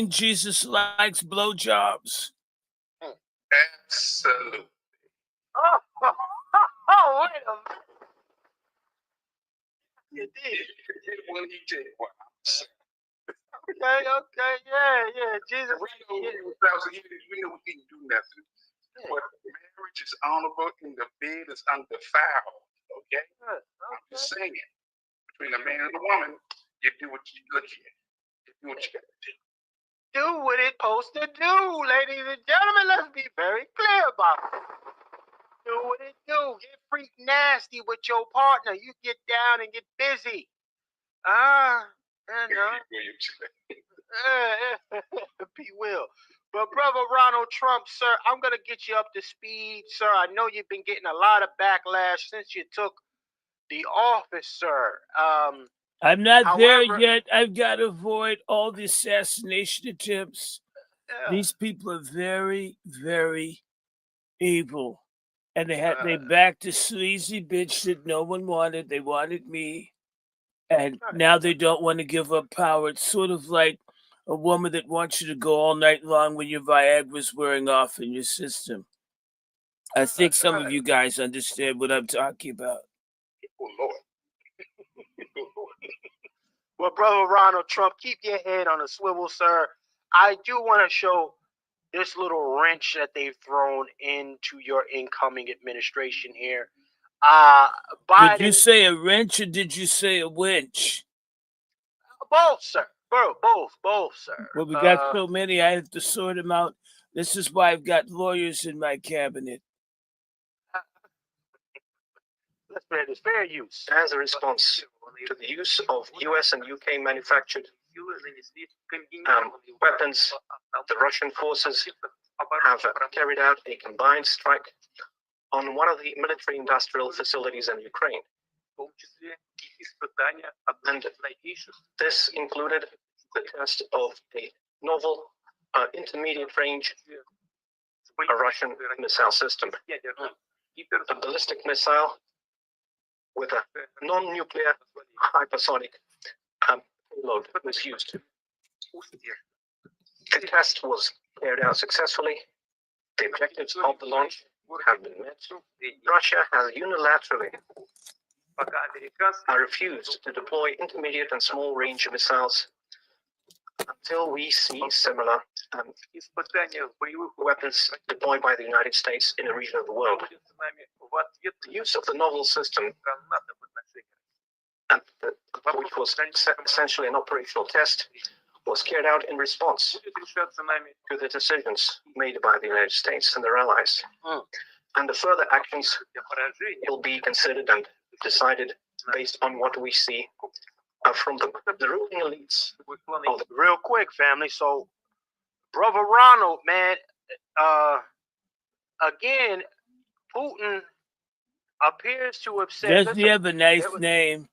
Jesus likes blowjobs. Absolutely. Oh, wait a minute. You did. Well, he did. Well, Okay, yeah. Jesus. we know we didn't do nothing. Yeah. But marriage is honorable and the bed is undefiled. Okay? I'm just saying. Between a man and a woman, you do what you look at. You do what you got to do. Do what it's supposed to do, ladies and gentlemen. Let's be very clear about it. Do what it do. Get freak nasty with your partner. You get down and get busy. P. Will. But brother Ronald Trump, sir, I'm gonna get you up to speed, sir. I know you've been getting a lot of backlash since you took the office, sir. I'm not there yet. I've got to avoid all the assassination attempts. These people are very, very evil. And they backed a sleazy bitch that no one wanted. They wanted me. And now they don't want to give up power. It's sort of like a woman that wants you to go all night long when your Viagra's wearing off in your system. I think some of you guys understand what I'm talking about. Oh, Lord. Well, brother Ronald Trump, keep your head on a swivel, sir. I do want to show this little wrench that they've thrown into your incoming administration here. Biden, did you say a wrench or did you say a winch? Both, sir. Both, sir. Well, we got so many, I have to sort them out. This is why I've got lawyers in my cabinet. It's fair use. As a response to the use of US and UK manufactured weapons, the Russian forces have carried out a combined strike on one of the military industrial facilities in Ukraine. And this included the test of a novel intermediate range Russian missile system. A ballistic missile with a non-nuclear hypersonic payload was used. The test was carried out successfully. The objectives of the launch have been met. Russia has unilaterally refused to deploy intermediate and small-range missiles until we see similar weapons deployed by the United States in a region of the world. The use of the novel system, which was essentially an operational test, was carried out in response to the decisions made by the United States and their allies. And the further actions will be considered and decided based on what we see from the ruling elites. Real quick, family. So, brother Ronald, man, again, Putin appears to have said... Does he have a nice name?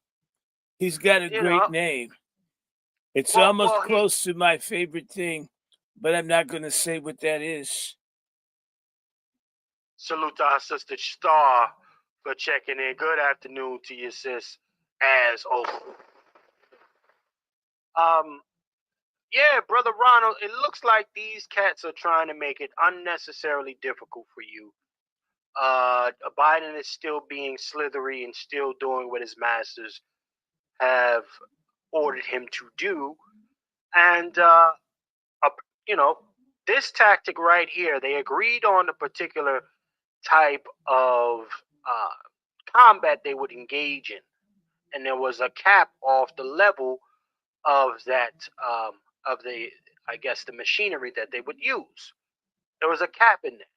He's got a great name. It's almost close to my favorite thing, but I'm not going to say what that is. Salute to our sister Star for checking in. Good afternoon to you, sis, as always. Yeah, brother Ronald, it looks like these cats are trying to make it unnecessarily difficult for you. Biden is still being slithery and still doing what his masters have ordered him to do. And, this tactic right here, they agreed on a particular type of combat they would engage in. And there was a cap off the level of that, the machinery that they would use. There was a cap in there.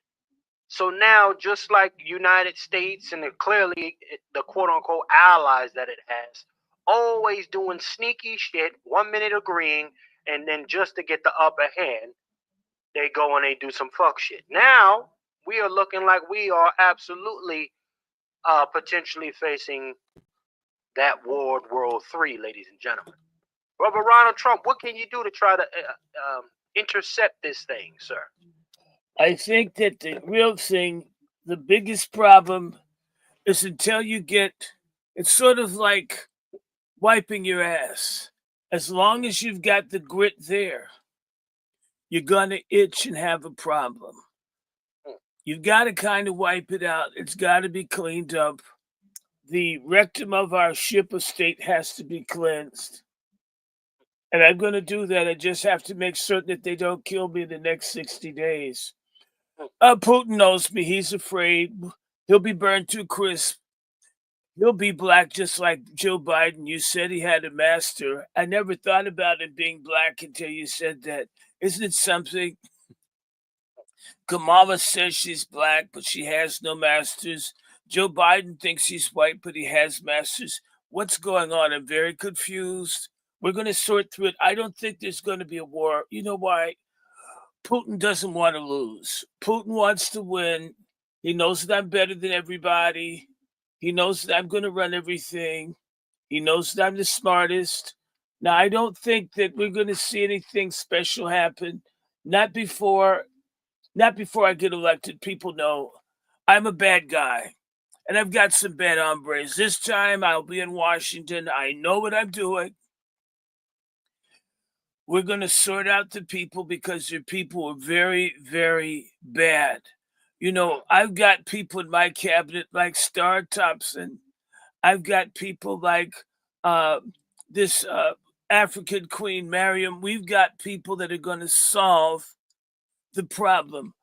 So now, just like United States and clearly the quote-unquote allies that it has, always doing sneaky shit, 1 minute agreeing, and then just to get the upper hand, they go and they do some fuck shit. Now, we are looking like we are absolutely potentially facing that World War III, ladies and gentlemen. Brother Ronald Trump, what can you do to try to intercept this thing, sir? I think that the real thing, the biggest problem is until you get, it's sort of like wiping your ass. As long as you've got the grit there, you're going to itch and have a problem. You've got to kind of wipe it out. It's got to be cleaned up. The rectum of our ship of state has to be cleansed. And I'm going to do that. I just have to make certain that they don't kill me in the next 60 days. Putin knows me. He's afraid. He'll be burned to a crisp. He'll be black just like Joe Biden. You said he had a master. I never thought about him being black until you said that. Isn't it something? Kamala says she's black, but she has no masters. Joe Biden thinks he's white, but he has masters. What's going on? I'm very confused. We're going to sort through it. I don't think there's going to be a war. You know why? Putin doesn't want to lose. Putin wants to win. He knows that I'm better than everybody. He knows that I'm going to run everything. He knows that I'm the smartest. Now, I don't think that we're going to see anything special happen. Not before I get elected. People know I'm a bad guy. And I've got some bad hombres. This time I'll be in Washington. I know what I'm doing. We're going to sort out the people because their people are very, very bad. You know, I've got people in my cabinet like Star Thompson. I've got people like this African Queen Mariam. We've got people that are going to solve the problem.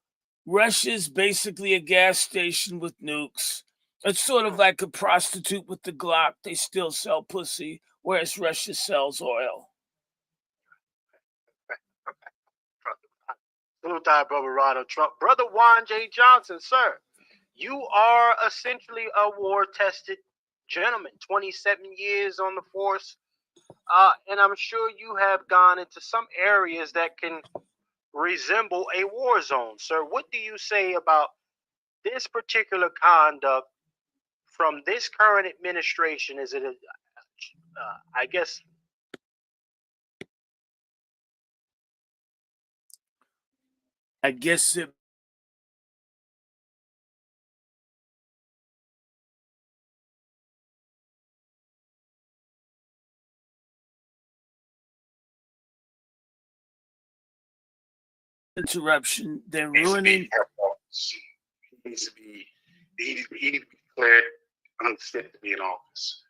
Russia's basically a gas station with nukes. It's sort of like a prostitute with the Glock. They still sell pussy, whereas Russia sells oil. Salute to brother Ronald Trump. Brother Juan J. Johnson, sir, you are essentially a war-tested gentleman, 27 years on the force, and I'm sure you have gone into some areas that can resemble a war zone. Sir, what do you say about this particular conduct from this current administration? Is it, I guess... I guess it interruption. They're ruining. He needs to be declared unfit to be in office.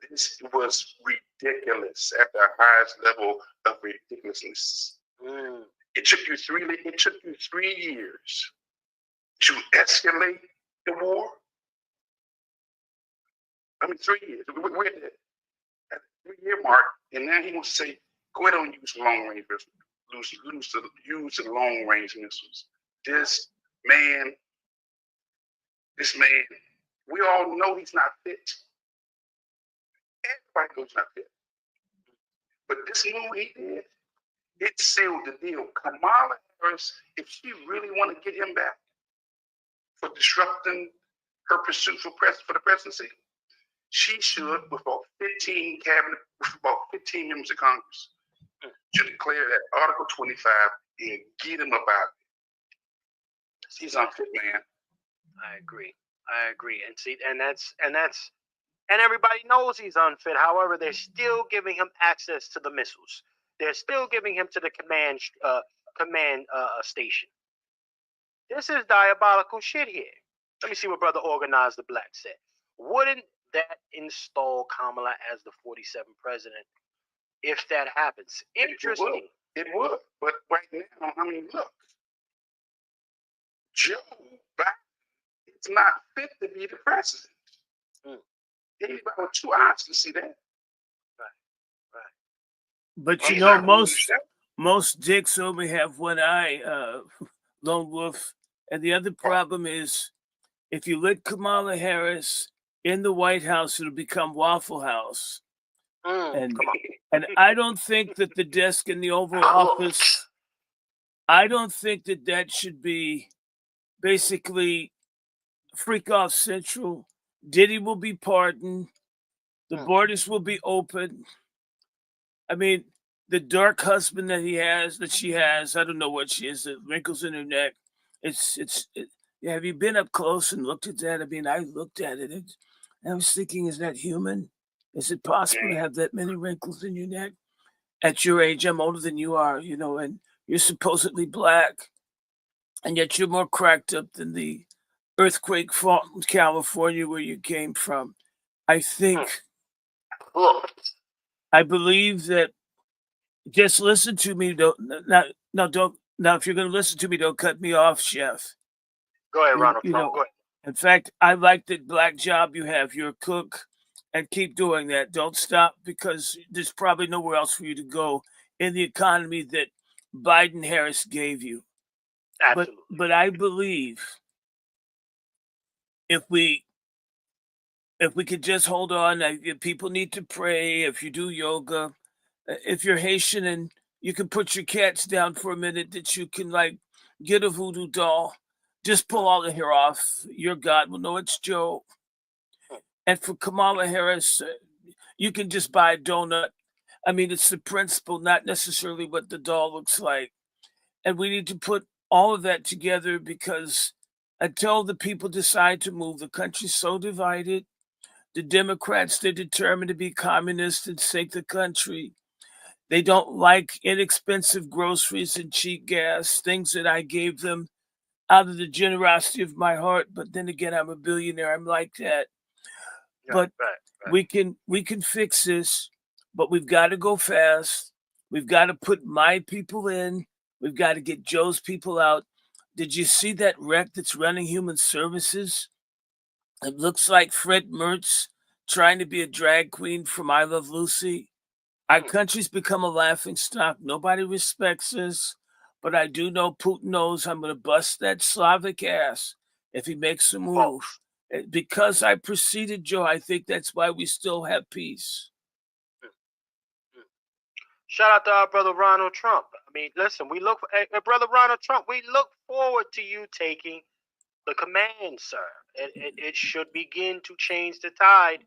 This was ridiculous at the highest level of ridiculousness. It took you 3 years to escalate the war. I mean, 3 years. We're at the 3-year mark, and now he wants to say, go ahead and use long range missiles. Use the long range missiles. This man, we all know he's not fit. Everybody knows he's not fit. But this move he did, it sealed the deal. Kamala Harris, if she really want to get him back for disrupting her pursuit for the presidency, she should, with about 15 members of Congress, should declare that Article 25 and get him up out of it. He's unfit, man. I agree. And everybody knows he's unfit. However, they're still giving him access to the missiles. They're still giving him to the command station. This is diabolical shit here. Let me see what Brother Organized the Black said. Wouldn't that install Kamala as the 47th president if that happens? Interesting. It would. But right now, I mean, look, Joe Biden is not fit to be the president. Anybody with 2 eyes can see that. Right. But you know, most dicks only have one eye, lone wolf. And the other problem is, if you let Kamala Harris in the White House, it'll become Waffle House. And I don't think that the desk in the Oval Office, I don't think that should be basically freak off central. Diddy will be pardoned. The borders will be open. I mean, the dark husband that she has, I don't know what she is, the wrinkles in her neck. Have you been up close and looked at that? I mean, I looked at it and I was thinking, is that human? Is it possible to have that many wrinkles in your neck? At your age, I'm older than you are, and You're supposedly black, and yet you're more cracked up than the earthquake fault in California where you came from. I believe that. Just listen to me. Don't. Now, if you're going to listen to me, don't cut me off, Chef. Go ahead, Ronald. Go ahead. In fact, I like the black job you have. You're a cook, and keep doing that. Don't stop, because there's probably nowhere else for you to go in the economy that Biden-Harris gave you. Absolutely. But I believe if we could just hold on, people need to pray. If you do yoga, if you're Haitian and you can put your cats down for a minute, that you can get a voodoo doll, just pull all the hair off. Your God will know it's Joe. And for Kamala Harris, you can just buy a donut. I mean, it's the principle, not necessarily what the doll looks like. And we need to put all of that together, because until the people decide to move, the country's so divided. The Democrats, they're determined to be communist and sink the country. They don't like inexpensive groceries and cheap gas, things that I gave them out of the generosity of my heart. But then again, I'm a billionaire. I'm like that. Yeah, but right. we can fix this, but we've got to go fast. We've got to put my people in. We've got to get Joe's people out. Did you see that wreck that's running human services? It looks like Fred Mertz trying to be a drag queen from I Love Lucy. Our country's become a laughing stock. Nobody respects us. But I do know Putin knows I'm going to bust that Slavic ass if he makes a move. Because I preceded Joe, I think that's why we still have peace. Shout out to our brother Ronald Trump. I mean, listen, brother Ronald Trump, we look forward to you taking the command, sir. It should begin to change the tide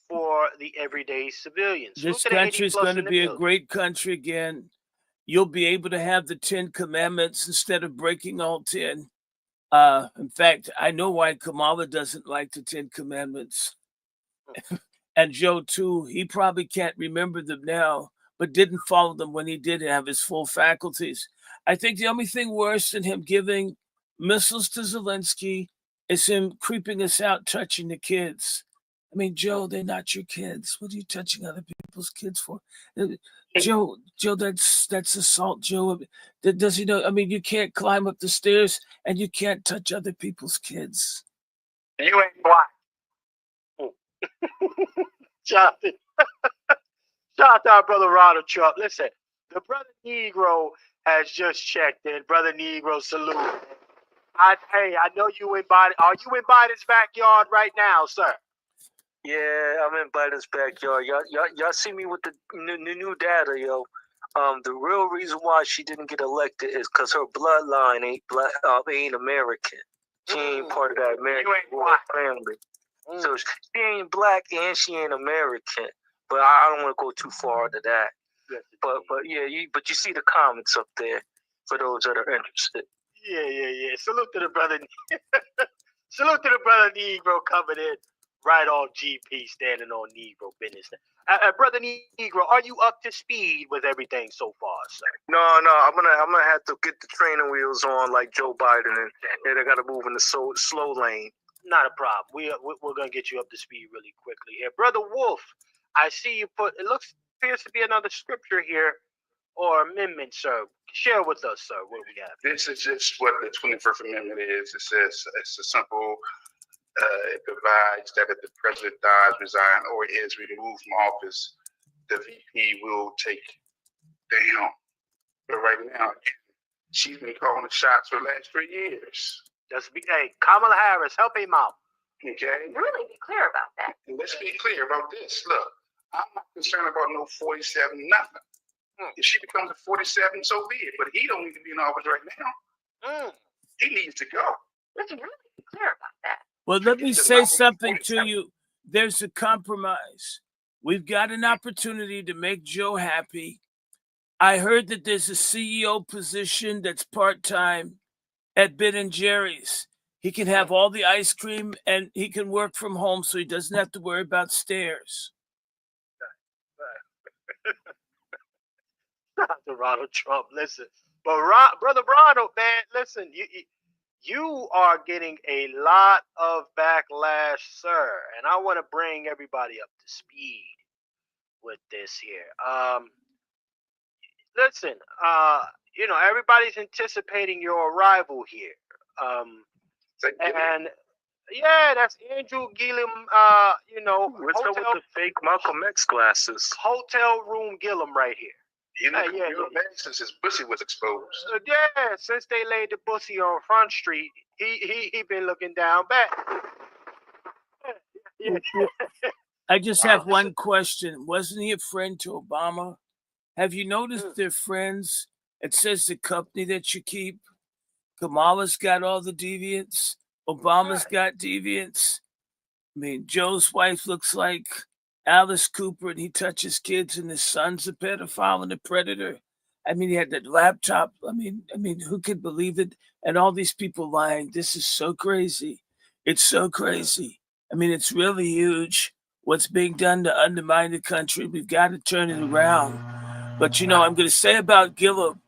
for the everyday civilians. This country is going to be a great country again. You'll be able to have the 10 commandments instead of breaking all 10. In fact, I know why Kamala doesn't like the 10 commandments. And Joe, too, he probably can't remember them now, but didn't follow them when he did have his full faculties. I think the only thing worse than him giving missiles to Zelensky is him creeping us out, touching the kids. I mean, Joe, they're not your kids. What are you touching other people's kids for? Joe, that's assault, Joe. Does he know? I mean, you can't climb up the stairs and you can't touch other people's kids. You ain't black. Shout out to our brother Ronald Trump. Listen, the brother Negro has just checked in. Brother Negro, salute. I know you in Biden. Are you in Biden's backyard right now, sir? Yeah, I'm in Biden's backyard. Y'all see me with the new data, yo. The real reason why she didn't get elected is because her bloodline ain't American. She ain't part of that American family. So she ain't black and she ain't American. But I don't want to go too far into that. But yeah, but you see the comments up there for those that are interested. Yeah. Salute to the brother. Salute to the brother Negro coming in right on GP, standing on Negro business. Brother Negro, are you up to speed with everything so far, sir? No. I'm gonna have to get the training wheels on like Joe Biden, and I got to move in the slow lane. Not a problem. We're gonna get you up to speed really quickly here, brother Wolf. I see you put. Appears to be another scripture here or amendment, sir. Share with us, sir. What do we have? This is just what the 21st Amendment is. It says it's a simple. It provides that if the president dies, resign, or is removed from office, the VP will take the helm. But right now, she's been calling the shots for the last 3 years. Hey, Kamala Harris, help him out. Okay? Really be clear about that. And let's be clear about this. Look, I'm not concerned about no 47 nothing. If she becomes a 47, so be it. But he don't need to be in office right now. He needs to go. Let's really be clear about that. Well, let me say something to you. There's a compromise. We've got an opportunity to make Joe happy. I heard that there's a CEO position that's part-time at Ben & Jerry's. He can have all the ice cream and he can work from home so he doesn't have to worry about stairs. Dr. Ronald Trump, listen, But Brother Ronald, man, listen, you are getting a lot of backlash, sir, and I want to bring everybody up to speed with this here. Listen, everybody's anticipating your arrival here. And yeah, that's Andrew Gillum. What's up with the fake Malcolm X glasses? Hotel room Gillum right here. You know, since his pussy was exposed. Yeah, since they laid the pussy on Front Street, he been looking down back. Yeah. I just have one question. Wasn't he a friend to Obama? Have you noticed they're friends? It says the company that you keep. Kamala's got all the deviants. Obama's got deviants. I mean, Joe's wife looks like Alice Cooper, and he touches kids, and his son's a pedophile and a predator. I mean, he had that laptop. I mean, who could believe it? And all these people lying. This is so crazy. It's so crazy. I mean, it's really huge what's being done to undermine the country. We've got to turn it around. But, I'm going to say about Gillum,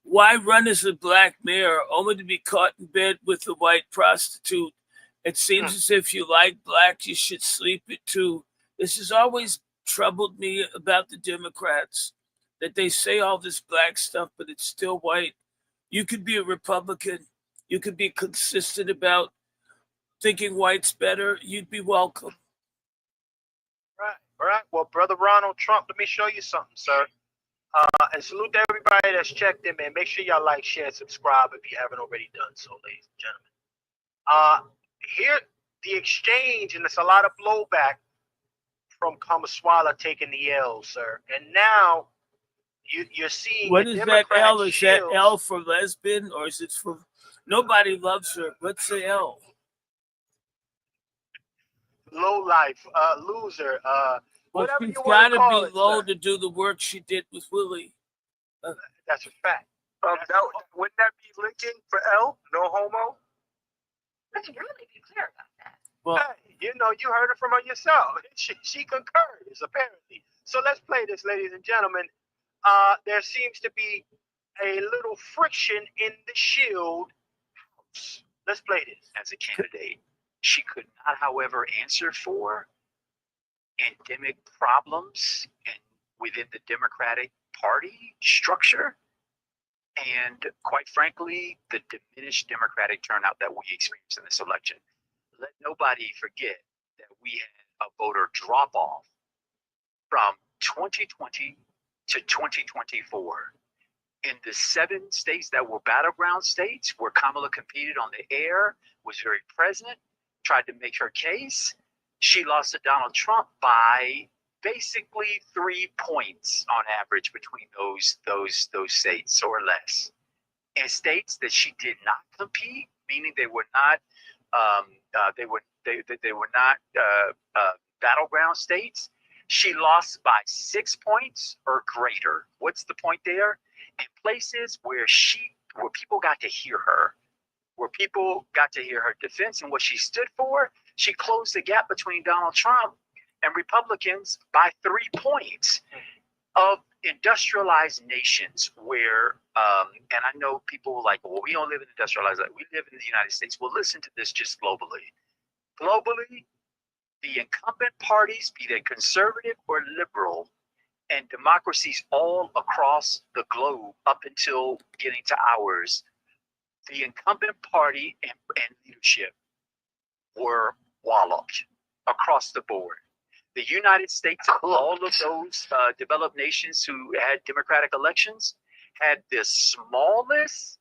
why run as a black mayor only to be caught in bed with a white prostitute? It seems as if you like black, you should sleep it too. This has always troubled me about the Democrats, that they say all this black stuff, but it's still white. You could be a Republican. You could be consistent about thinking white's better. You'd be welcome. Right. Well, Brother Ronald Trump, let me show you something, sir. And salute to everybody that's checked in, man. Make sure y'all like, share, subscribe if you haven't already done so, ladies and gentlemen. Here, the exchange, and there's a lot of blowback from Kumswalla taking the L, sir. And now you're seeing what is that L? Is that L for lesbian, or is it for nobody loves her? What's the L? Low life, loser. Well, whatever she's you want to call be it, low sir. to do the work she did with Willie. That's a fact. Wouldn't that be licking for L? No homo? Let's really be clear about that. Well, hey, you heard it from her yourself. She concurs, apparently. So let's play this, ladies and gentlemen. There seems to be a little friction in the Shield house. Let's play this. As a candidate, she could not, however, answer for endemic problems within the Democratic Party structure, and quite frankly, the diminished Democratic turnout that we experienced in this election. Let nobody forget that we had a voter drop off from 2020 to 2024. In the 7 states that were battleground states, where Kamala competed on the air, was very present, tried to make her case, she lost to Donald Trump by basically 3 points on average between those states or less. In states that she did not compete, meaning they were not battleground states, she lost by 6 points or greater. What's the point there? In places where people got to hear her, where people got to hear her defense and what she stood for, she closed the gap between Donald Trump and Republicans by 3 points. Of industrialized nations where, and I know people are like, well, we don't live in industrialized, we live in the United States. Well, listen to this just globally. Globally, the incumbent parties, be they conservative or liberal, and democracies all across the globe up until getting to ours, the incumbent party and leadership were walloped across the board. The United States, all of those developed nations who had democratic elections, had the smallest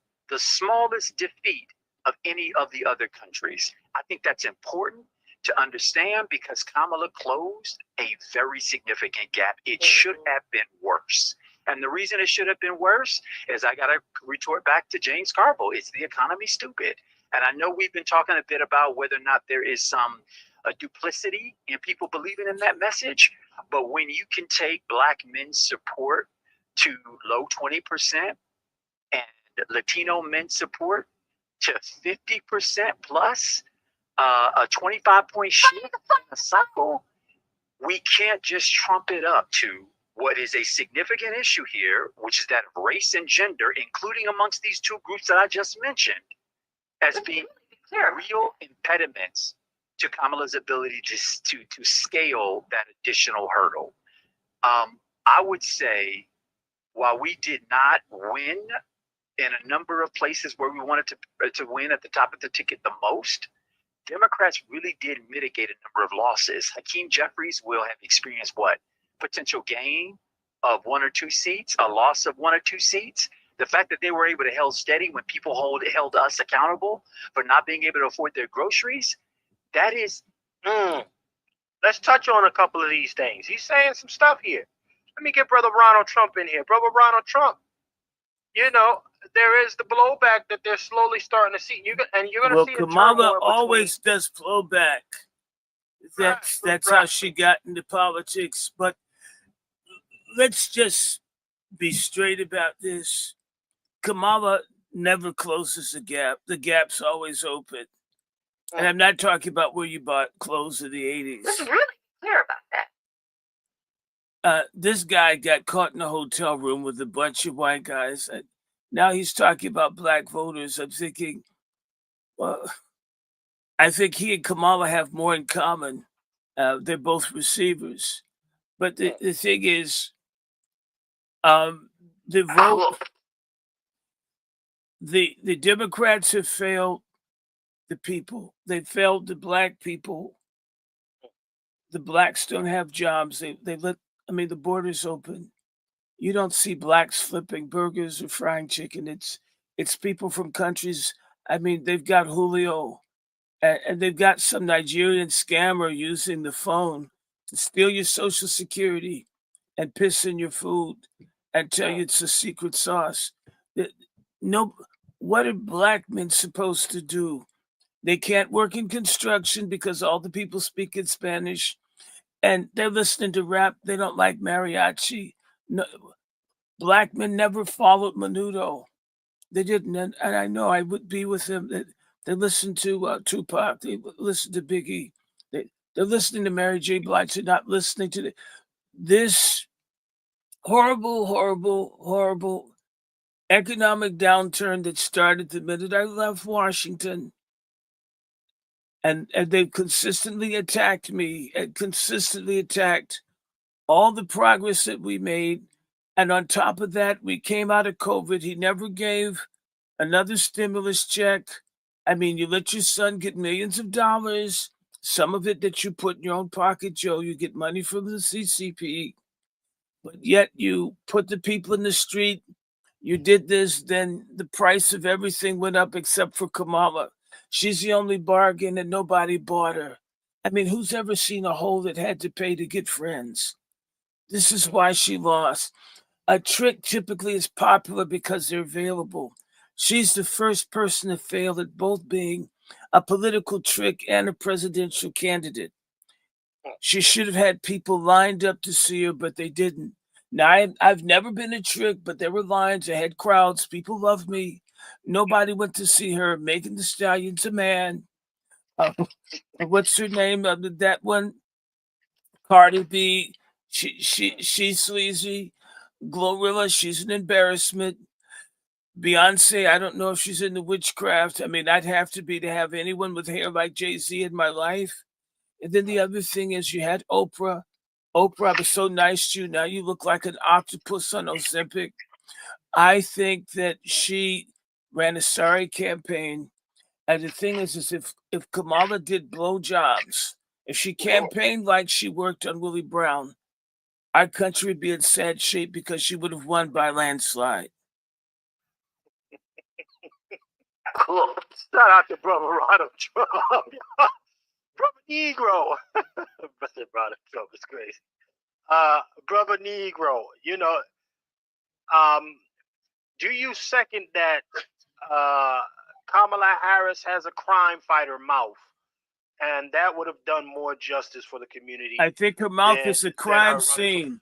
defeat of any of the other countries. I think that's important to understand because Kamala closed a very significant gap. It should have been worse. And the reason it should have been worse is I got to retort back to James Carville. It's the economy, stupid. And I know we've been talking a bit about whether or not there is some duplicity in people believing in that message. But when you can take Black men's support to low 20% and Latino men's support to 50% plus, a 25-point shift in a cycle, we can't just trump it up to what is a significant issue here, which is that of race and gender, including amongst these two groups that I just mentioned, as being real impediments to Kamala's ability to scale that additional hurdle. I would say, while we did not win in a number of places where we wanted to win at the top of the ticket the most, Democrats really did mitigate a number of losses. Hakeem Jeffries will have experienced what? Potential gain of 1 or 2 seats, a loss of 1 or 2 seats. The fact that they were able to hold steady when people held us accountable for not being able to afford their groceries, that is... Let's touch on a couple of these things. He's saying some stuff here. Let me get Brother Ronald Trump in here. Brother Ronald Trump, you know, there is the blowback that they're slowly starting to see. You're going to see a Kamala always does blowback. That's how she got into politics. But let's just be straight about this. Kamala never closes the gap. The gap's always open. And I'm not talking about where you bought clothes in the 80s. Let's really be clear about that. This guy got caught in a hotel room with a bunch of white guys. And now he's talking about black voters. I'm thinking, well, I think he and Kamala have more in common. They're both receivers. But the thing is, the vote, the Democrats have failed the people. They failed the black people. The blacks don't have jobs. The border's open. You don't see blacks flipping burgers or frying chicken. It's people from countries. They've got Julio, and they've got some Nigerian scammer using the phone to steal your Social Security and piss in your food and tell you it's a secret sauce. What are black men supposed to do? They can't work in construction because all the people speak in Spanish, and they're listening to rap. They don't like mariachi. No, black men never followed Menudo. They didn't, and I know I would be with them. They listen to Tupac. They listen to Biggie. They're listening to Mary J. Blige. They're not listening to this horrible, horrible, horrible economic downturn that started the minute I left Washington. And they've consistently attacked me and consistently attacked all the progress that we made. And on top of that, we came out of COVID. He never gave another stimulus check. You let your son get millions of dollars, some of it that you put in your own pocket, Joe. You get money from the CCP. But yet you put the people in the street. You did this, then the price of everything went up except for Kamala. She's the only bargain and nobody bought her. Who's ever seen a hole that had to pay to get friends? This is why she lost. A trick typically is popular because they're available. She's the first person to fail at both being a political trick and a presidential candidate. She should have had people lined up to see her, but they didn't. Now, I've never been a trick, but there were lines. I had crowds. People loved me. Nobody went to see her. Megan Thee Stallion's a man. What's her name? That one? Cardi B. She's sleazy. Glorilla, she's an embarrassment. Beyonce, I don't know if she's into witchcraft. I'd have to be to have anyone with hair like Jay-Z in my life. And then the other thing is you had Oprah. Oprah, I was so nice to you. Now you look like an octopus on Ozempic. I think that she ran a sorry campaign. And the thing is if Kamala did blowjobs, if she campaigned like she worked on Willie Brown, our country would be in sad shape because she would have won by landslide. Cool. Shout out to Brother Ronald Trump. Brother Negro. Brother Ronald Trump is crazy. Brother Negro, do you second that Kamala Harris has a crime fighter mouth? And that would have done more justice for the community. I think her mouth is a crime scene.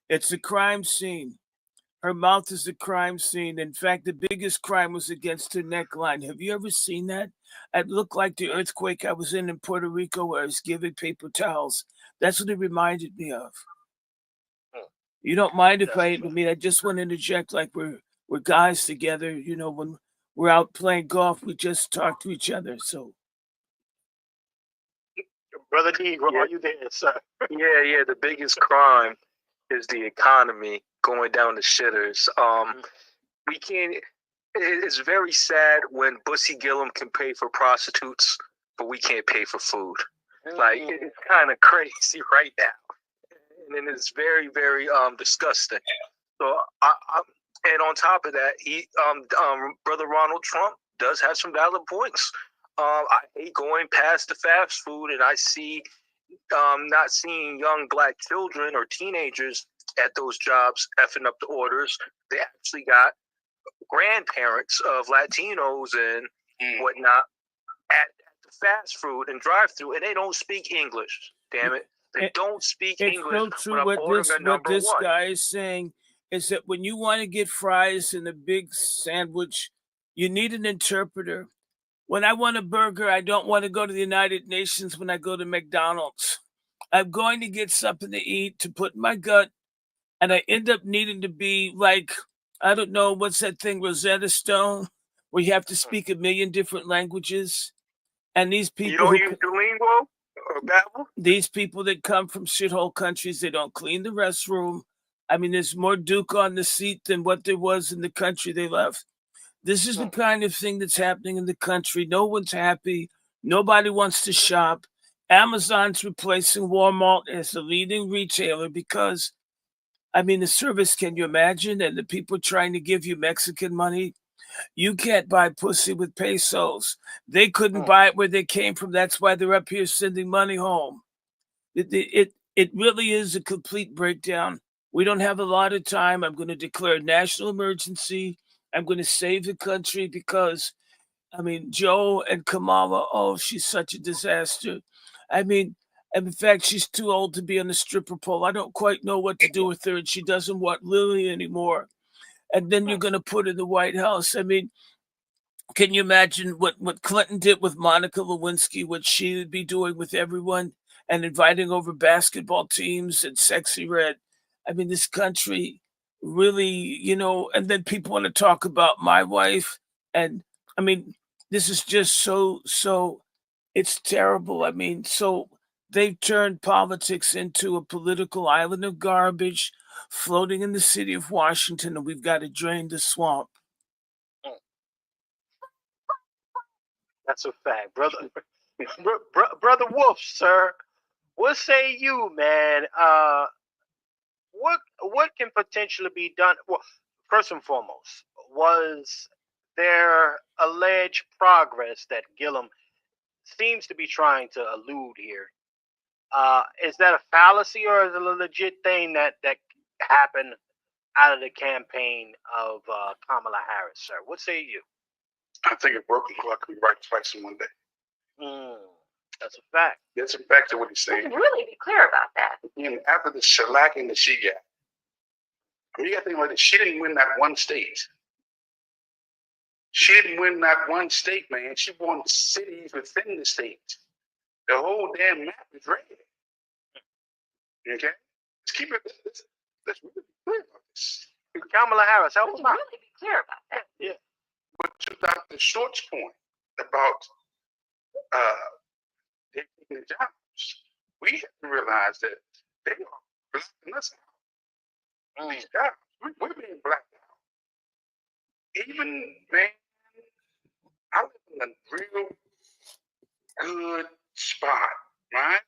It's a crime scene. Her mouth is a crime scene. In fact, the biggest crime was against her neckline. Have you ever seen that? It looked like the earthquake I was in Puerto Rico where I was giving paper towels. That's what it reminded me of. You don't mind if I mean, I just want to interject, like we're guys together, you know, when we're out playing golf, we just talk to each other. So Brother Negro, Yeah. are you there, sir? Yeah. The biggest crime is the economy going down the shitters. We can't. It's very sad when Bussy Gillum can pay for prostitutes, but we can't pay for food. Like, it's kind of crazy right now, and it's very, very disgusting. So and on top of that, Brother Ronald Trump does have some valid points. I hate going past the fast food and I see not seeing young black children or teenagers at those jobs effing up the orders. They actually got grandparents of Latinos and whatnot at the fast food and drive-through, and they don't speak English. Damn it, they don't speak English. It's so true. What this guy is saying is that when you want to get fries and a big sandwich, you need an interpreter. When I want a burger, I don't want to go to the United Nations when I go to McDonald's. I'm going to get something to eat to put in my gut, and I end up needing to be like, I don't know, what's that thing, Rosetta Stone, where you have to speak 1 million different languages. And these people you don't use Duolingo or Babbel? These people that come from shithole countries, they don't clean the restroom. I mean, there's more Duke on the seat than what there was in the country they left. This is the kind of thing that's happening in the country. No one's happy. Nobody wants to shop. Amazon's replacing Walmart as the leading retailer because, I mean, the service, can you imagine? And the people trying to give you Mexican money. You can't buy pussy with pesos. They couldn't buy it where they came from. That's why they're up here sending money home. It really is a complete breakdown. We don't have a lot of time. I'm going to declare a national emergency. I'm going to save the country because, I mean, Joe and Kamala, oh, she's such a disaster. I mean, in fact, she's too old to be on the stripper pole. I don't quite know what to do with her, and she doesn't want Lily anymore. And then you're going to put her in the White House. I mean, can you imagine what Clinton did with Monica Lewinsky, what she would be doing with everyone and inviting over basketball teams and Sexy Red? I mean, this country really, you know, and then people want to talk about my wife. And I mean, this is just so, it's terrible. I mean, so they've turned politics into a political island of garbage floating in the city of Washington, and we've got to drain the swamp. That's a fact, brother. Brother Wolf, sir. What say you, man? What can potentially be done? Well, first and foremost, was there alleged progress that Gillum seems to be trying to allude here? Is that a fallacy or is it a legit thing that happened out of the campaign of Kamala Harris, sir? What say you? I think a broken clock can be right twice in one day. That's a fact. That's a fact to what he's saying. Let's really be clear about that. And after the shellacking that she got, I mean, you got to think about it. She didn't win that one state. She didn't win that one state, man. She won cities within the state. The whole damn map is red. Okay? Let's keep it. Let's really be clear about this. Kamala Harris, help Let's us out. really be clear about that. Yeah. But to Dr. Short's point about taking the jobs, we have to realize that they are blacking us out. These jobs, we're being blacked out. Even, man, I live in a real good spot, right?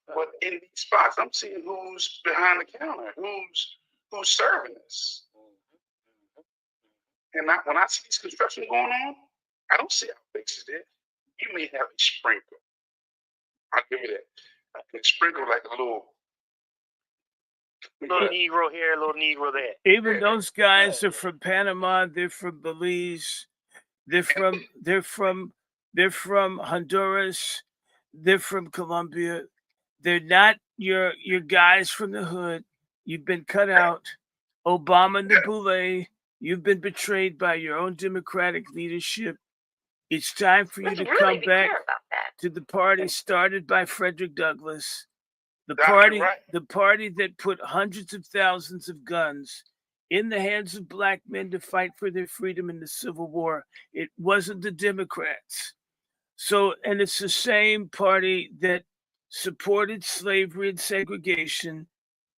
But in these spots, I'm seeing who's behind the counter, who's serving us. And when I see this construction going on, I don't see how fixes it. You may have a sprinkle. I'll give you that. I can sprinkle like a little Negro here, little Negro there. Even those guys are from Panama. They're from Belize. They're from Honduras. They're from Colombia. They're not your guys from the hood. You've been cut out. Obama Nabule, you've been betrayed by your own Democratic leadership. It's time for you to come back to the party started by Frederick Douglass. The Dr. party, Wright. the party that put hundreds of thousands of guns in the hands of black men to fight for their freedom in the Civil War. It wasn't the Democrats. So, and it's the same party that supported slavery and segregation,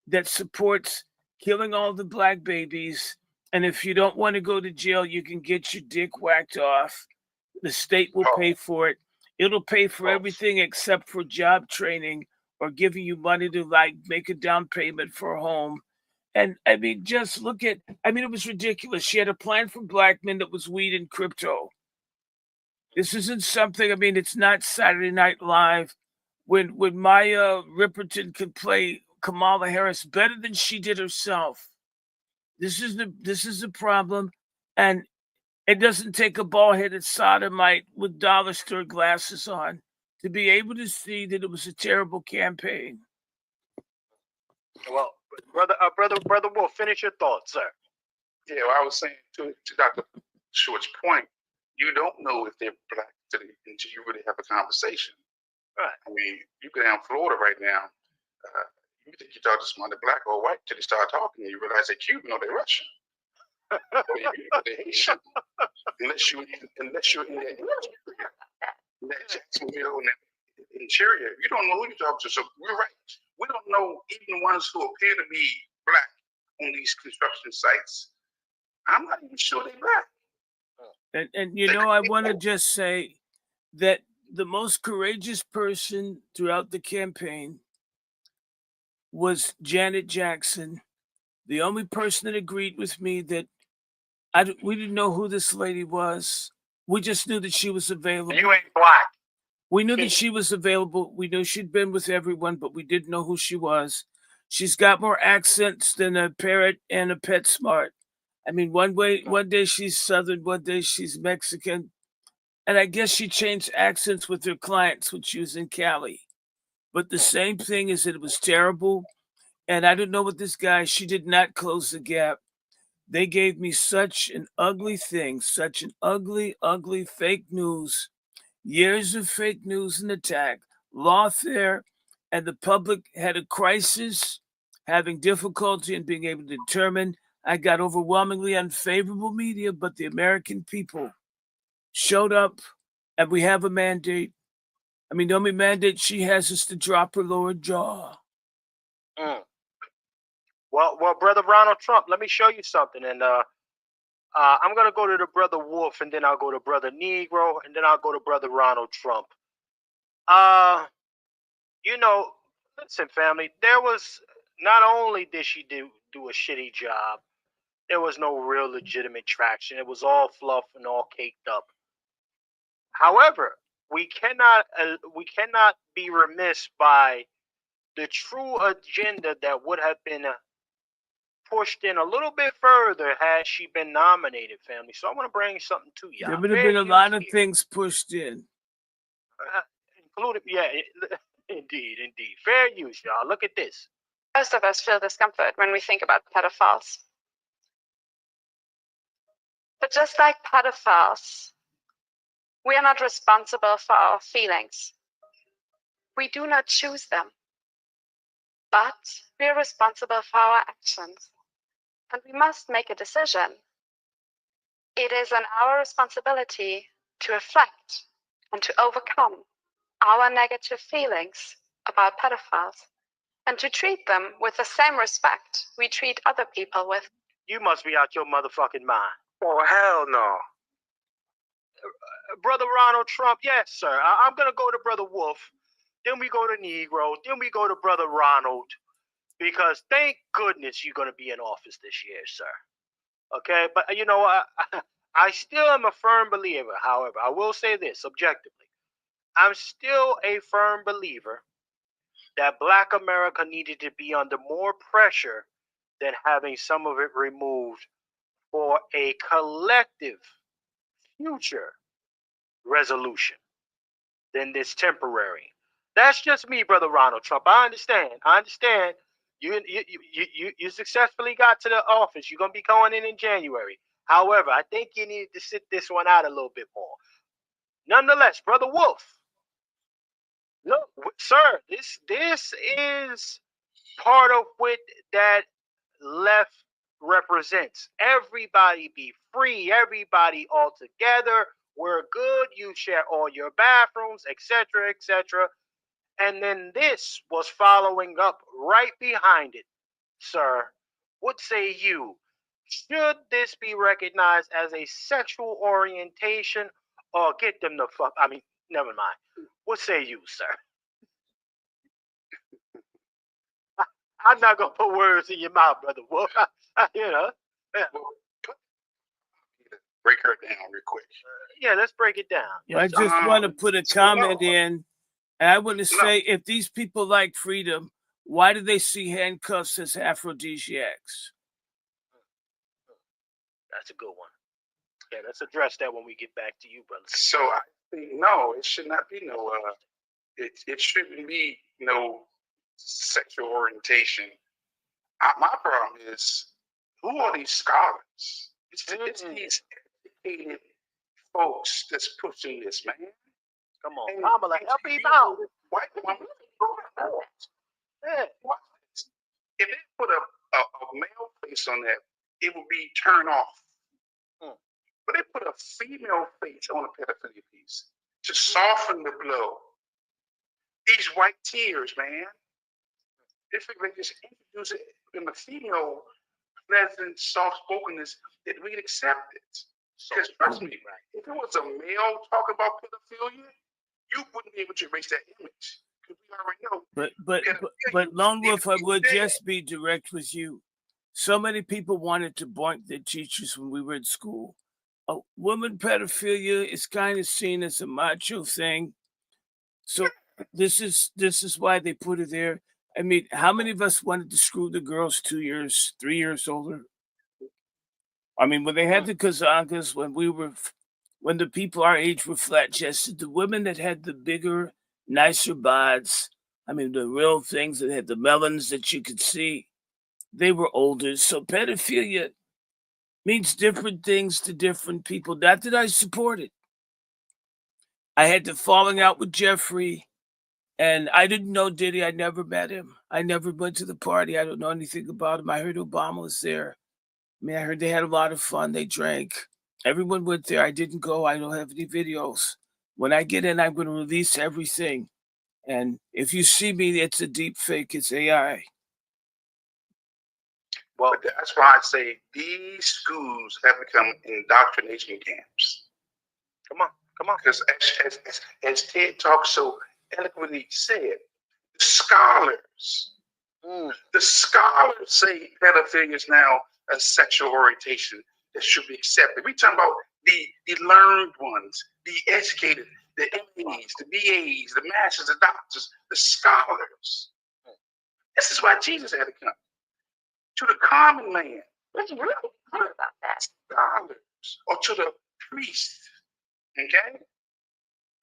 that supports killing all the black babies. And if you don't want to go to jail, you can get your dick whacked off. The state will pay for it. It'll pay for everything except for job training or giving you money to like make a down payment for a home. And I mean, just look at, I mean, it was ridiculous. She had a plan for black men that was weed and crypto. This isn't something, I mean, it's not Saturday Night Live when Maya Ripperton could play Kamala Harris better than she did herself. This is the problem. And it doesn't take a bald-headed sodomite with dollar store glasses on to be able to see that it was a terrible campaign. Well, brother Wolf, finish your thoughts, sir. Yeah, well, I was saying to Dr. Short's point, you don't know if they're black until you really have a conversation. Right. I mean, you go down Florida right now, you think you talk to somebody black or white till they start talking, and you realize they're Cuban or they're Russian. Or they're Haitian. Unless you're in that Jacksonville and that interior, you don't know who you're talking to. So we're right. We don't know even the ones who appear to be black on these construction sites. I'm not even sure they're black. And you know, I want to just say that the most courageous person throughout the campaign was Janet Jackson, the only person that agreed with me that we didn't know who this lady was. We just knew that she was available. You ain't black. We knew that she was available. We knew she'd been with everyone, but we didn't know who she was. She's got more accents than a parrot and a PetSmart. I mean, one day she's Southern, one day she's Mexican. And I guess she changed accents with her clients when she was in Cali. But the same thing is that it was terrible. And I don't know what this guy, she did not close the gap. They gave me such an ugly thing, such an ugly, ugly fake news. Years of fake news and attack, lawfare, and the public had a crisis, having difficulty in being able to determine. I got overwhelmingly unfavorable media, but the American people showed up, and we have a mandate. I mean, the only mandate she has is to drop her lower jaw. Well, brother Ronald Trump, let me show you something. And I'm going to go to the brother Wolf, and then I'll go to brother Negro, and then I'll go to brother Ronald Trump. You know, listen, family, there was, not only did she do a shitty job, there was no real legitimate traction. It was all fluff and all caked up. However, we cannot be remiss by the true agenda that would have been pushed in a little bit further had she been nominated, family. So I want to bring something to you. There would have been a lot of things pushed in. Including, yeah, indeed. Fair use, y'all. Look at this. Most of us feel discomfort when we think about pedophiles. But just like pedophiles, we are not responsible for our feelings. We do not choose them. But we are responsible for our actions. And we must make a decision. It is our responsibility to reflect and to overcome our negative feelings about pedophiles and to treat them with the same respect we treat other people with. You must be out your motherfucking mind. Oh, hell no. Brother Ronald Trump, yes, sir. I'm going to go to Brother Wolf. Then we go to Negro. Then we go to Brother Ronald. Because thank goodness you're going to be in office this year, sir. Okay? But, you know, I still am a firm believer. However, I will say this objectively. I'm still a firm believer that Black America needed to be under more pressure than having some of it removed for a collective future resolution than this temporary. That's just me, Brother Ronald Trump. I understand. You successfully got to the office. You're going to be going in January. However, I think you need to sit this one out a little bit more. Nonetheless, Brother Wolf, Look, sir, this is part of what that left represents. Everybody be free, everybody all together. We're good. You share all your bathrooms, etc., etc. And then this was following up right behind it, sir. What say you? Should this be recognized as a sexual orientation, or get them the fuck? I mean, never mind. What say you, sir? I'm not gonna put words in your mouth, brother. Well, you know. Yeah. Break her down real quick. Yeah, let's break it down. I just want to put a comment in, and I want to say, if these people like freedom, why do they see handcuffs as aphrodisiacs? That's a good one. Yeah, let's address that when we get back to you, brother. So I think no, it should not be no. It shouldn't be no sexual orientation. My problem is, who are these scholars? It's these educated folks that's pushing this, man. Come on, Kamala, help me out. White woman, yeah. If they put a male face on that, it would be turned off. But they put a female face on a pedophilia piece to soften the blow. These white tears, man. If they just introduce it in the female pleasant, soft-spokenness, that we'd accept it. Because trust me, if it was a male talking about pedophilia, you wouldn't be able to erase that image. Because we already know. But Lone Wolf, I would just be direct with you. So many people wanted to boink their teachers when we were in school. Woman pedophilia is kind of seen as a macho thing. So this is why they put it there. I mean, how many of us wanted to screw the girls 2 years, 3 years older? I mean, when they had the Kazankas, when the people our age were flat-chested, the women that had the bigger, nicer bods, I mean, the real things that had the melons that you could see, they were older. So pedophilia means different things to different people. Not that I support it. I had the falling out with Jeffrey, and I didn't know Diddy. I never met him. I never went to the party. I don't know anything about him. I heard Obama was there. I mean, I heard they had a lot of fun. They drank. Everyone went there. I didn't go. I don't have any videos. When I get in, I'm going to release everything. And if you see me, it's a deep fake. It's AI. Well, that's why I say these schools have become indoctrination camps. Come on. Because as Ted Talk so eloquently said, the scholars say pedophilia is now a sexual orientation that should be accepted. We talking about the learned ones, the educated, the MAs, the BAs, the masters, the doctors, the scholars. This is why Jesus had to come. To the common man. What's really hard about that? Scholars, or to the priest. Okay?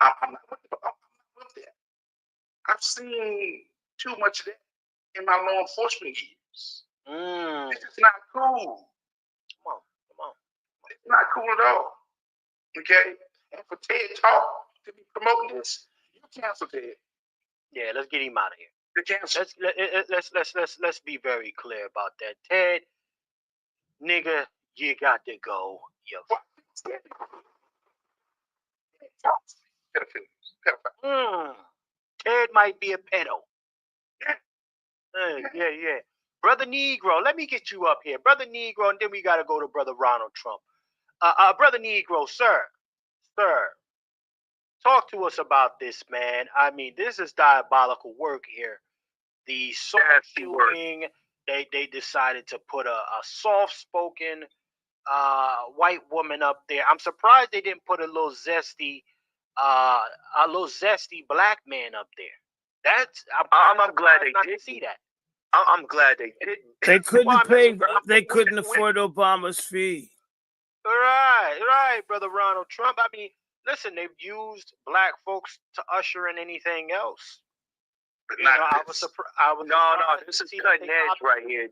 I'm not with that. I've seen too much of that in my law enforcement years. This is not cool. Come on. It's not cool at all. Okay? And for Ted Talk to be promoting this, you cancel Ted. Yeah, let's get him out of here. Let's be very clear about that. Ted, nigga, you got to go. Ted might be a pedo. Yeah. Brother Negro, let me get you up here. Brother Negro, and then we got to go to Brother Ronald Trump. Brother Negro, sir, talk to us about this, man. I mean, this is diabolical work here. The soft shooting, they decided to put a soft-spoken white woman up there. I'm surprised they didn't put a little zesty black man up there. I'm glad they didn't see that. I'm glad they didn't. They couldn't pay. They couldn't afford Obama's fee. Right, Brother Ronald Trump. I mean, listen, they've used black folks to usher in anything else. But not this is cutting edge right here.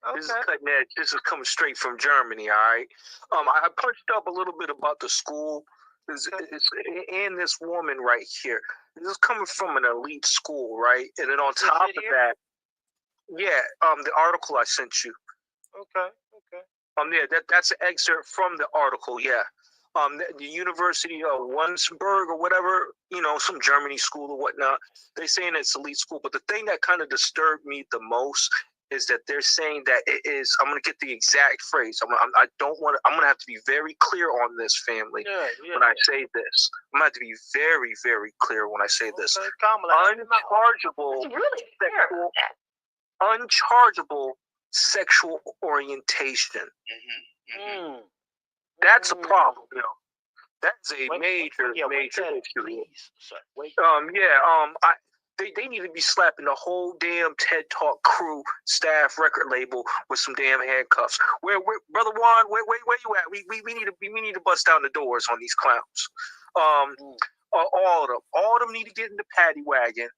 Okay. This is cutting edge. This is coming straight from Germany, all right? I punched up a little bit about the school. and this woman right here. This is coming from an elite school, right? And then on top of that, yeah, the article I sent you. Okay. Yeah, that's an excerpt from the article. Yeah, the University of Wunsberg or whatever, some Germany school or whatnot. They're saying it's elite school, but the thing that kind of disturbed me the most is that they're saying that it is. I'm gonna get the exact phrase. I'm gonna have to be very clear on this, family. When I say this, I'm gonna have to be very, very clear when I say this. Unchargeable sexual orientation. That's a problem, That's a major issue. They need to be slapping the whole damn TED Talk crew, staff, record label with some damn handcuffs. Where Brother Juan, where you at? We need to bust down the doors on these clowns. All of them need to get in the paddy wagon,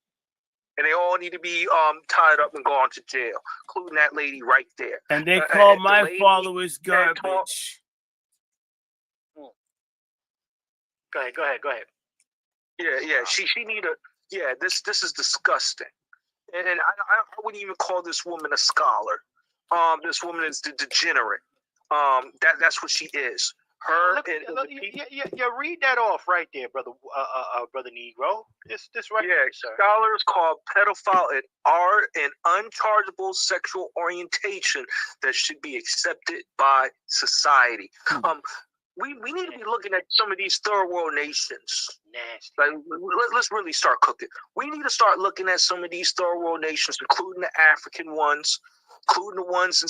and they all need to be tied up and gone to jail, including that lady right there. And they call my followers garbage. Go ahead. Yeah. She need a. Yeah, this is disgusting, and I wouldn't even call this woman a scholar. This woman is the degenerate. That's what she is. Read that off right there, brother Negro. This right there, sir. Scholars call pedophile an unchargeable sexual orientation that should be accepted by society. We need to be looking at some of these third world nations. Nasty. Like, let's really start cooking. We need to start looking at some of these third world nations, including the African ones, including the ones in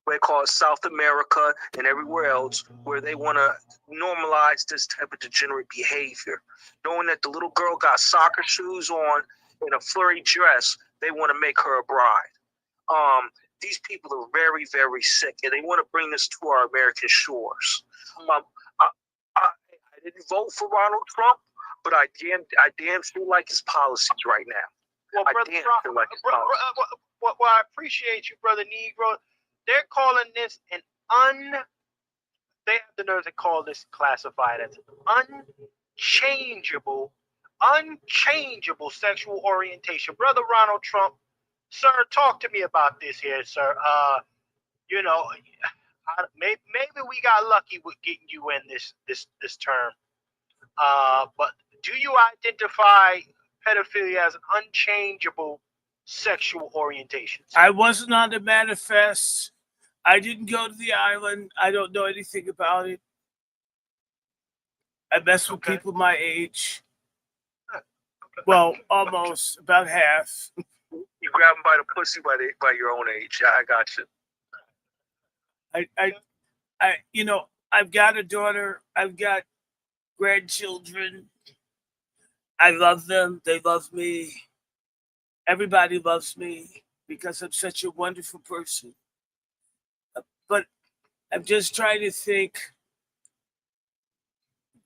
what they call it, South America and everywhere else, where they want to normalize this type of degenerate behavior. Knowing that the little girl got soccer shoes on and a flurry dress, they want to make her a bride. These people are very, very sick, and they want to bring this to our American shores. I didn't vote for Ronald Trump, but I damn sure like his policies right now. Well, I appreciate you, brother Negro. They're calling this they have the nerve to call this classified as unchangeable sexual orientation. Brother Ronald Trump, sir, talk to me about this here, sir. Maybe we got lucky with getting you in this term. But do you identify pedophilia as an unchangeable sexual orientation? I wasn't on the manifest. I didn't go to the island. I don't know anything about it. I mess with people my age. Well, almost about half. You grab them by the pussy by your own age. I got you. I've got a daughter. I've got grandchildren. I love them. They love me. Everybody loves me because I'm such a wonderful person. But I'm just trying to think,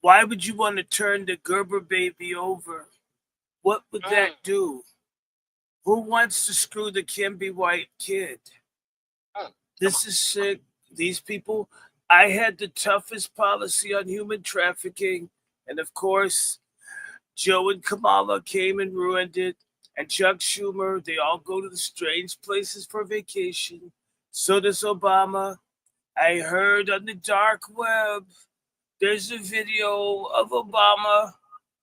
why would you want to turn the Gerber baby over? What would that do? Who wants to screw the Kimby White kid? This is sick. These people, I had the toughest policy on human trafficking. And of course, Joe and Kamala came and ruined it. And Chuck Schumer, they all go to the strange places for vacation. So does Obama. I heard on the dark web, there's a video of Obama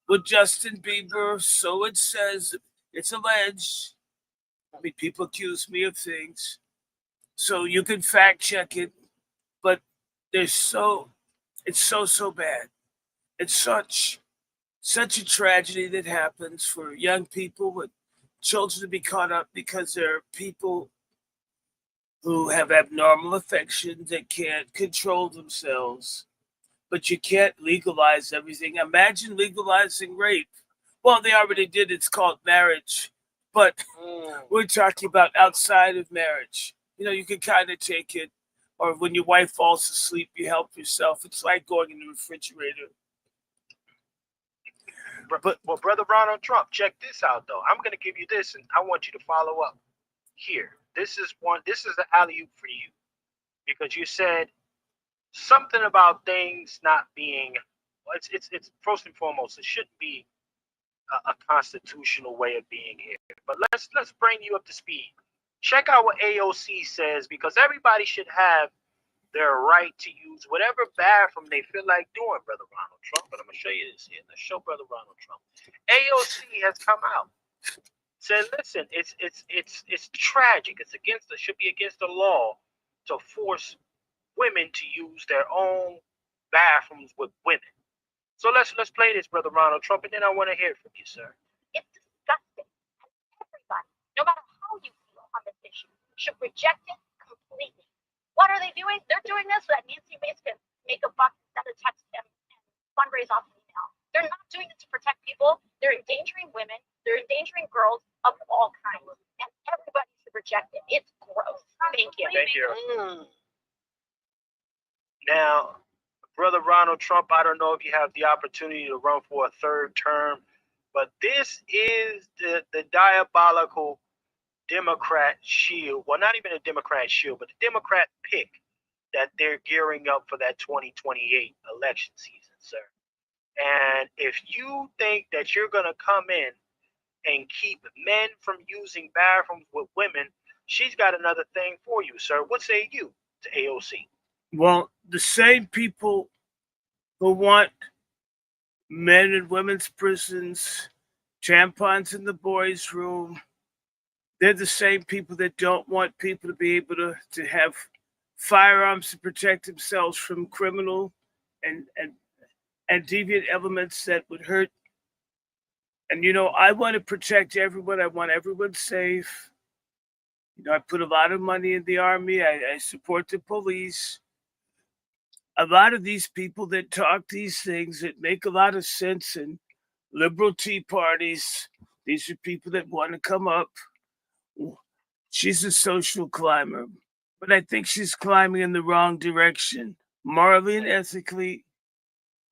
with Justin Bieber. So it says, it's alleged. I mean, people accuse me of things. So you can fact check it. But it's so bad. It's such a tragedy that happens for young people with children to be caught up because there are people who have abnormal affections that can't control themselves. But you can't legalize everything. Imagine legalizing rape. Well, they already did. It's called marriage. But we're talking about outside of marriage. You can kind of take it. Or when your wife falls asleep, you help yourself. It's like going in the refrigerator. Well, Brother Ronald Trump, check this out, though. I'm going to give you this, and I want you to follow up here. This is the alley-oop for you. Because you said something about things not being. It's first and foremost. It shouldn't be a constitutional way of being here. But let's bring you up to speed. Check out what AOC says, because everybody should have their right to use whatever bathroom they feel like doing, Brother Ronald Trump. But I'm gonna show you this here. Let's show Brother Ronald Trump. AOC has come out, said, "Listen, it's tragic. It should be against the law to force women to use their own bathrooms with women." So let's play this, Brother Ronald Trump, and then I want to hear from you, sir. It's disgusting. Everybody, no matter how you feel on this issue, should reject it completely. What are they doing? They're doing this so that Nancy Mace can make a buck, send a text, and fundraise off an email. They're not doing it to protect people. They're endangering women. They're endangering girls of all kinds. And everybody should reject it. It's gross. Thank you. Thank you. Now, Brother Ronald Trump, I don't know if you have the opportunity to run for a third term, but this is the diabolical Democrat shield. Well, not even a Democrat shield, but the Democrat pick that they're gearing up for that 2028 election season, sir. And if you think that you're going to come in and keep men from using bathrooms with women, she's got another thing for you, sir. What say you to AOC? Well, the same people who want men in women's prisons, tampons in the boys' room, they're the same people that don't want people to be able to have firearms to protect themselves from criminal and deviant elements that would hurt. And, I want to protect everyone. I want everyone safe. I put a lot of money in the Army. I support the police. A lot of these people that talk these things that make a lot of sense in liberal tea parties, these are people that want to come up. She's a social climber, but I think she's climbing in the wrong direction. Morally and ethically,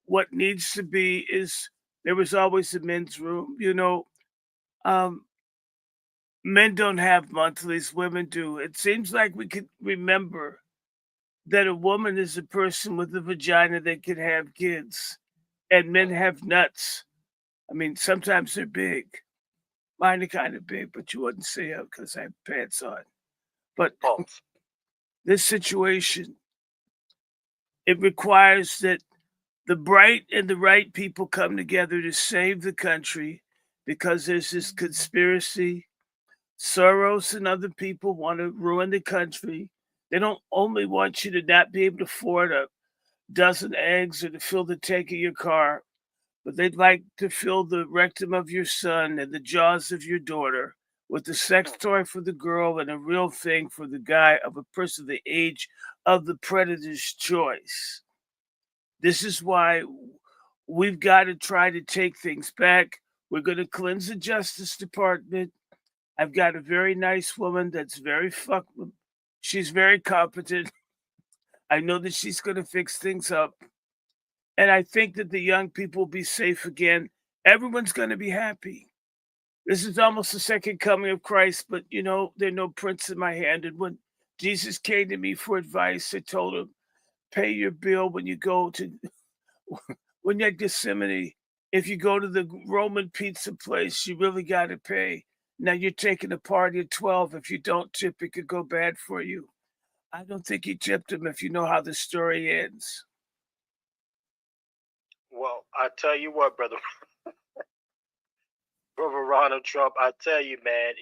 what needs to be is there was always a men's room. Men don't have monthlies, women do. It seems like we could remember that a woman is a person with a vagina that can have kids, and men have nuts. I mean, sometimes they're big. Mine are kind of big, but you wouldn't see it because I have pants on. But this situation, it requires that the bright and the right people come together to save the country, because there's this conspiracy. Soros and other people want to ruin the country. They don't only want you to not be able to afford a dozen eggs or to fill the tank of your car, but they'd like to fill the rectum of your son and the jaws of your daughter with a sex toy for the girl and a real thing for the guy, of a person the age of the predator's choice. This is why we've got to try to take things back. We're going to cleanse the Justice Department. I've got a very nice woman that's she's very competent. I know that she's going to fix things up. And I think that the young people will be safe again. Everyone's going to be happy. This is almost the second coming of Christ, but there are no prints in my hand. And when Jesus came to me for advice, I told him, pay your bill when you go to, when you're at Gethsemane. If you go to the Roman pizza place, you really got to pay. Now you're taking a party at 12. If you don't tip, it could go bad for you. I don't think he tipped him, if you know how the story ends. Well, I tell you what, brother Ronald Trump, I tell you, man,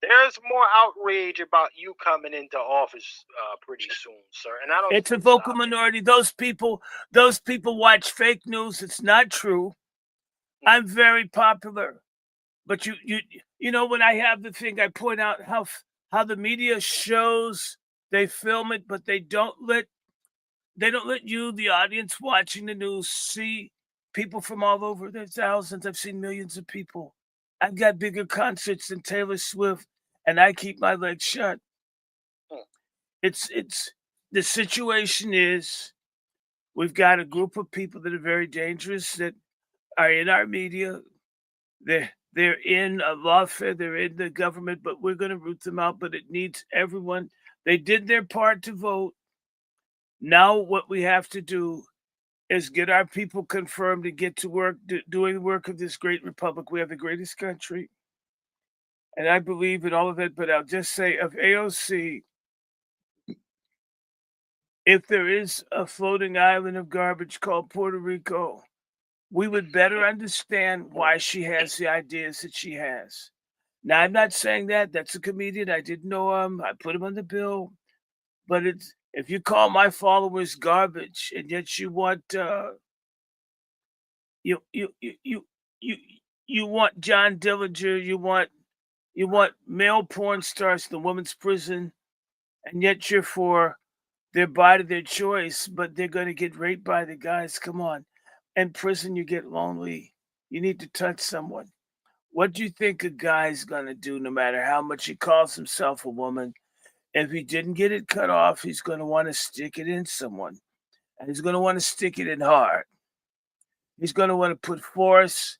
there's more outrage about you coming into office pretty soon, sir. And I don't. It's a vocal minority. Those people watch fake news. It's not true. I'm very popular, but when I have the thing, I point out how the media shows, they film it, but they don't let you, the audience watching the news, see people from all over. There's thousands. I've seen millions of people. I've got bigger concerts than Taylor Swift, and I keep my legs shut. It's the situation is, we've got a group of people that are very dangerous that are in our media. They're in a lawfare, they're in the government, but we're going to root them out. But it needs everyone. They did their part to vote. Now what we have to do is get our people confirmed to get to work, doing the work of this great republic. We have the greatest country. And I believe in all of it, but I'll just say of AOC, if there is a floating island of garbage called Puerto Rico, we would better understand why she has the ideas that she has. Now, I'm not saying that. That's a comedian. I didn't know him. I put him on the bill. But it's if you call my followers garbage and yet you want you you you you you you want John Dillinger, you want male porn stars in the women's prison, and yet you're for their body, their choice, but they're going to get raped by the guys. Come on. In prison, you get lonely. You need to touch someone. What do you think a guy's going to do no matter how much he calls himself a woman? If he didn't get it cut off, he's going to want to stick it in someone. And he's going to want to stick it in hard. He's going to want to put force.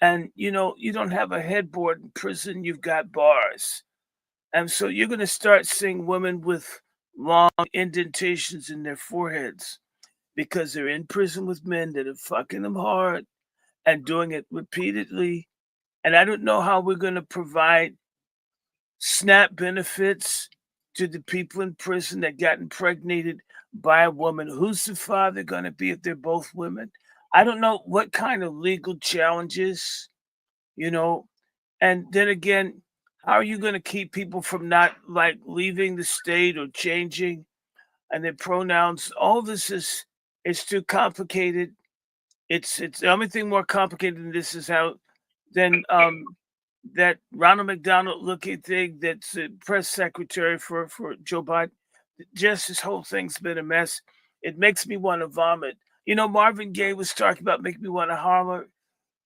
And, you don't have a headboard in prison. You've got bars. And so you're going to start seeing women with long indentations in their foreheads because they're in prison with men that are fucking them hard and doing it repeatedly. And I don't know how we're going to provide SNAP benefits to the people in prison that got impregnated by a woman. Who's the father going to be if they're both women? I don't know what kind of legal challenges, and then again, how are you going to keep people from not like leaving the state or changing and their pronouns? All this is too complicated. It's the only thing more complicated than this is how then that Ronald McDonald looking thing that's the press secretary for Joe Biden. Just this whole thing's been a mess. It makes me want to vomit. Marvin Gaye was talking about making me want to holler.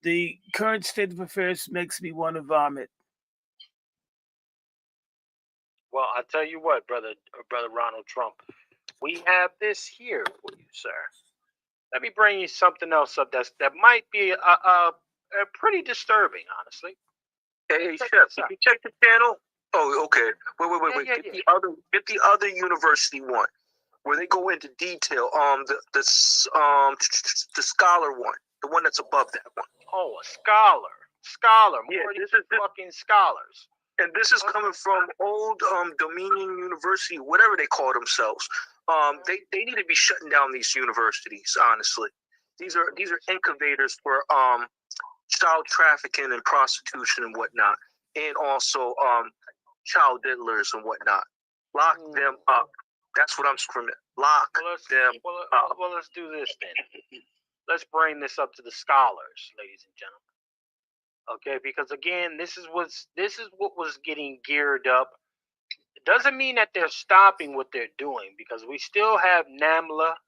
The current state of affairs makes me want to vomit. Well, I tell you what, brother Ronald Trump, we have this here for you, sir. Let me bring you something else up that might be pretty disturbing, honestly. Hey, Chef, if you check the channel. Oh, okay. Wait. Yeah, Get the other university one where they go into detail. The scholar one, the one that's above that one. Oh, a scholar. Yeah, this is fucking scholars. And this is coming from old Dominion University, whatever they call themselves. They need to be shutting down these universities. Honestly, these are incubators for child trafficking and prostitution and whatnot, and also child diddlers and whatnot. Lock them up. That's what I'm screaming. Lock them up. Well, let's do this then. Let's bring this up to the scholars, ladies and gentlemen. Okay, because again, this is what was getting geared up. It doesn't mean that they're stopping what they're doing, because we still have NAMLA,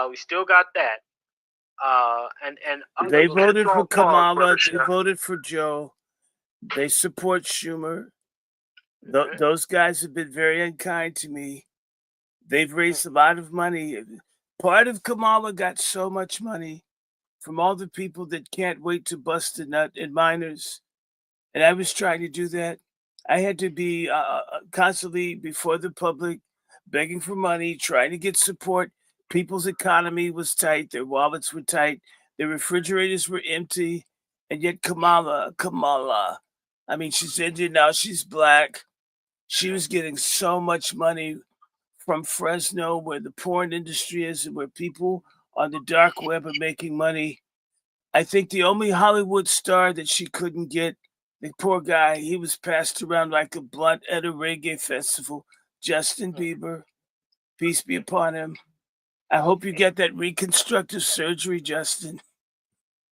we still got that. And they voted for Kamala. They voted for Joe. They support Schumer. Those guys have been very unkind to me. They've raised a lot of money. Part of Kamala got so much money from all the people that can't wait to bust a nut in minors. And I was trying to do that. I had to be constantly before the public, begging for money, trying to get support. People's economy was tight. Their wallets were tight. Their refrigerators were empty. And yet Kamala, I mean, she's Indian now. She's black. She was getting so much money from Fresno, where the porn industry is and where people on the dark web are making money. I think the only Hollywood star that she couldn't get, the poor guy, he was passed around like a blunt at a reggae festival. Justin Bieber, peace be upon him. I hope you get that reconstructive surgery, Justin.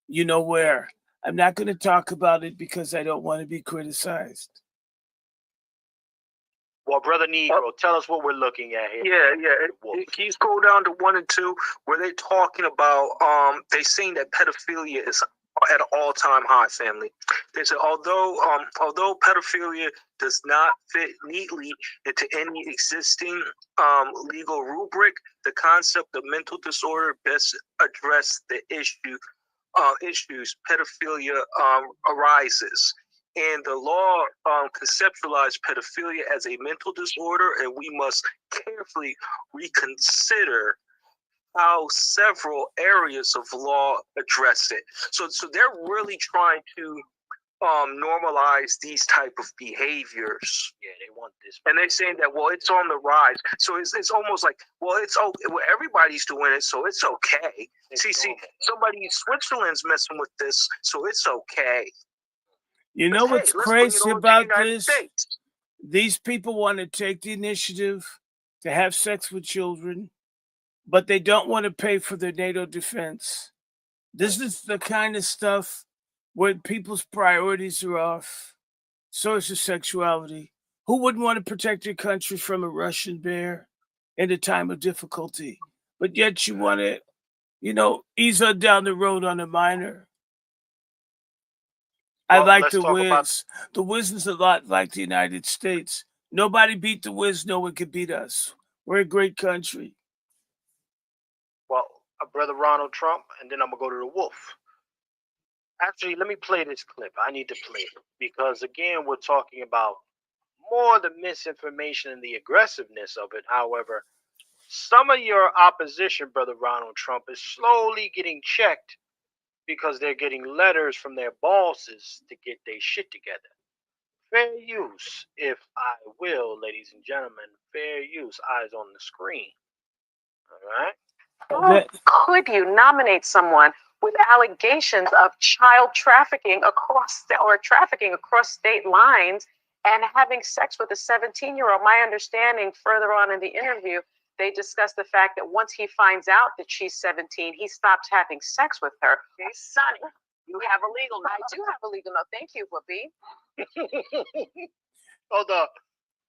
You know where. I'm not going to talk about it because I don't want to be criticized. Well, Brother Negro, tell us what we're looking at here. Yeah. Please go down to 1 and 2 where they're talking about, they saying that pedophilia is at an all-time high, family. They said, although pedophilia does not fit neatly into any existing legal rubric, the concept of mental disorder best address the issues pedophilia arises. And the law conceptualized pedophilia as a mental disorder, and we must carefully reconsider how several areas of law address it. So they're really trying to normalize these type of behaviors. Yeah, they want this. And they're saying that, well, it's on the rise. So it's almost like, well, it's okay. Well, everybody's doing it, so it's okay. See, somebody in Switzerland's messing with this, so it's okay. You know But, what's hey, let's bring it crazy over to the about United this? States. These people want to take the initiative to have sex with children, but they don't want to pay for their NATO defense. This is the kind of stuff where people's priorities are off. Source of sexuality. Who wouldn't want to protect your country from a Russian bear in a time of difficulty? But yet you want to, ease on down the road on a minor. I Well, like let's the talk about- Wiz. The Wiz is a lot like the United States. Nobody beat the Wiz. No one can beat us. We're a great country. Well, Brother Ronald Trump, and then I'm going to go to the wolf. Actually, let me play this clip. I need to play it because, again, we're talking about more the misinformation and the aggressiveness of it. However, some of your opposition, Brother Ronald Trump, is slowly getting checked because they're getting letters from their bosses to get their shit together. Fair use, if I will, ladies and gentlemen. Fair use. Eyes on the screen. All right? How could you nominate someone with allegations of child trafficking trafficking across state lines and having sex with a 17-year-old? My understanding further on in the interview, they discussed the fact that once he finds out that she's 17, he stops having sex with her. Hey, Sonny, you have a legal note. I do have a legal note. Thank you, Whoopi. Hold up.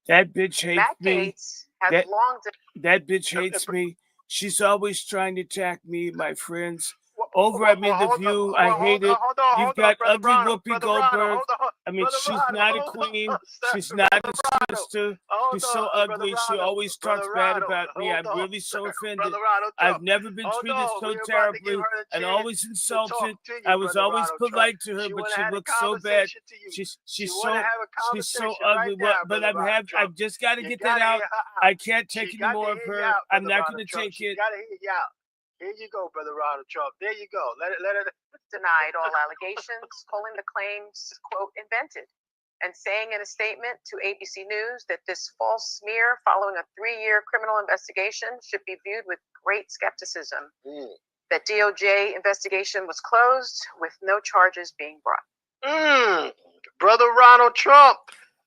That bitch hates Matt me. Gates has long That bitch hates me. She's always trying to attack me, my friends. Over at me, The View, I hate it. You've got ugly Whoopi Goldberg. I mean, she's not a queen. She's not a sister. She's so ugly. She always talks bad about me. I'm really so offended. I've never been treated so terribly and always insulted. I was always polite to her, but she looks so bad. She's so ugly. But I've just got to get that out. I can't take any more of her. I'm not going to take it. Here you go, Brother Ronald Trump. There you go. Let it. Denied all allegations, calling the claims, quote, invented, and saying in a statement to ABC News that this false smear following a 3-year criminal investigation should be viewed with great skepticism. That DOJ investigation was closed with no charges being brought. Brother Ronald Trump.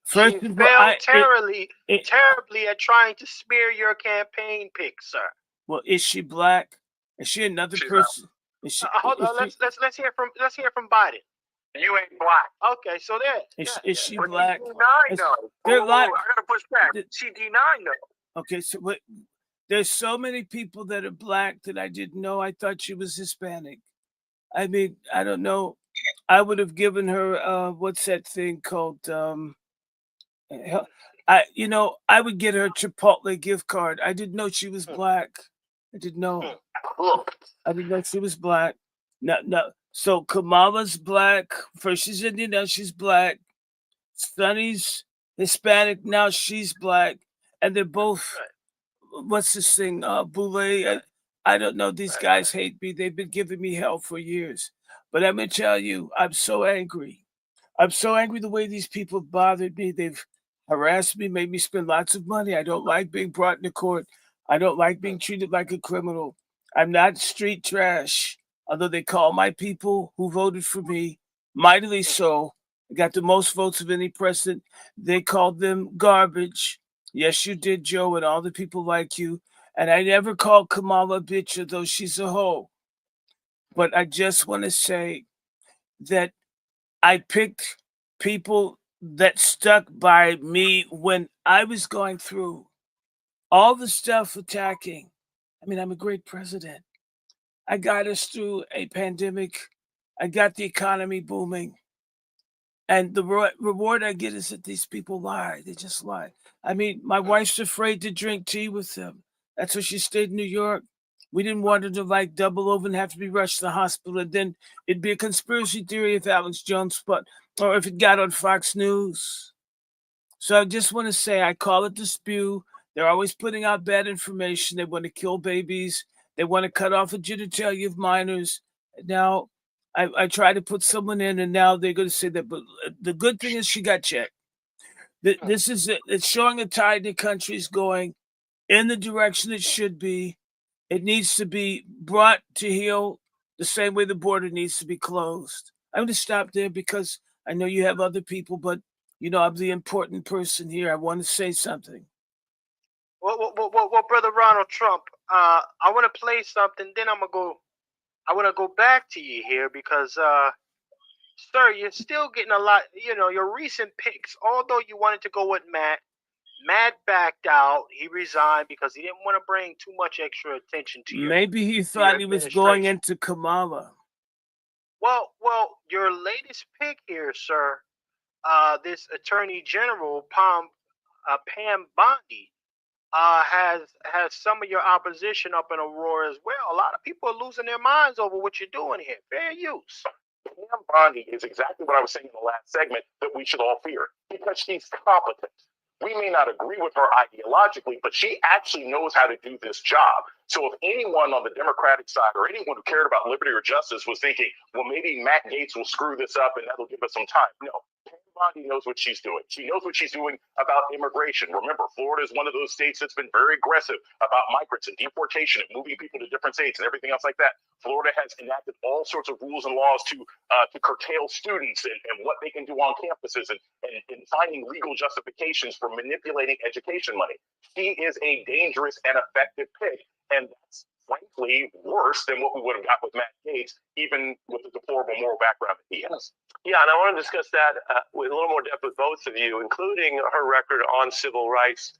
First you of all, failed terribly at trying to smear your campaign pick, sir. Well, is she black? Is she another person? Hold on. Let's hear from Biden. You ain't black. Okay, so there. Is she black? Deny no. They're lying. I gotta push back. She denied no. Okay, so there's so many people that are black that I didn't know. I thought she was Hispanic. I mean, I don't know. I would have given her what's that thing called? I would get her a Chipotle gift card. I didn't know she was black. I didn't know. I didn't know she was black. No. So Kamala's black. First she's Indian, now she's black. Sonny's Hispanic, now she's black. And they're both, what's this thing, Boulay? I don't know. These guys hate me. They've been giving me hell for years. But I'm going to tell you, I'm so angry. I'm so angry the way these people have bothered me. They've harassed me, made me spend lots of money. I don't like being brought into court. I don't like being treated like a criminal. I'm not street trash, although they call my people who voted for me, mightily so. I got the most votes of any president. They called them garbage. Yes, you did, Joe, and all the people like you. And I never called Kamala a bitch, although she's a hoe. But I just want to say that I picked people that stuck by me when I was going through all the stuff attacking. I mean, I'm a great president. I got us through a pandemic. I got the economy booming. And the reward I get is that these people lie. They just lie. I mean, my wife's afraid to drink tea with them. That's why she stayed in New York. We didn't want her to double over and have to be rushed to the hospital. And then it'd be a conspiracy theory if Alex Jones or if it got on Fox News. So I just want to say I call it the spew. They're always putting out bad information. They want to kill babies. They want to cut off the genitalia of minors. Now, I try to put someone in, and now they're going to say that. But the good thing is she got checked. This is it. It's showing a tide the country's going in the direction it should be. It needs to be brought to heel the same way the border needs to be closed. I'm going to stop there because I know you have other people, but you know I'm the important person here. I want to say something. Well, Brother Ronald Trump, I want to play something. Then I want to go back to you here because, sir, you're still getting a lot. You know, your recent picks. Although you wanted to go with Matt backed out. He resigned because he didn't want to bring too much extra attention to you. Maybe he thought he was going into Kamala. Well, your latest pick here, sir. This Attorney General Pam Bondi has some of your opposition up in a roar as well. A lot of people are losing their minds over what you're doing here. Fair use. Pam Bondi is exactly what I was saying in the last segment that we should all fear because she's competent. We may not agree with her ideologically, but she actually knows how to do this job. So if anyone on the Democratic side or anyone who cared about liberty or justice was thinking, well, maybe Matt Gaetz will screw this up and that'll give us some time. No, Pam Bondi knows what she's doing. She knows what she's doing about immigration. Remember, Florida is one of those states that's been very aggressive about migrants and deportation and moving people to different states and everything else like that. Florida has enacted all sorts of rules and laws to curtail students and what they can do on campuses and finding legal justifications for manipulating education money. She is a dangerous and effective pick. And that's frankly worse than what we would have got with Matt Gaetz, even with the deplorable moral background that he has. Yeah, and I want to discuss that with a little more depth with both of you, including her record on civil rights,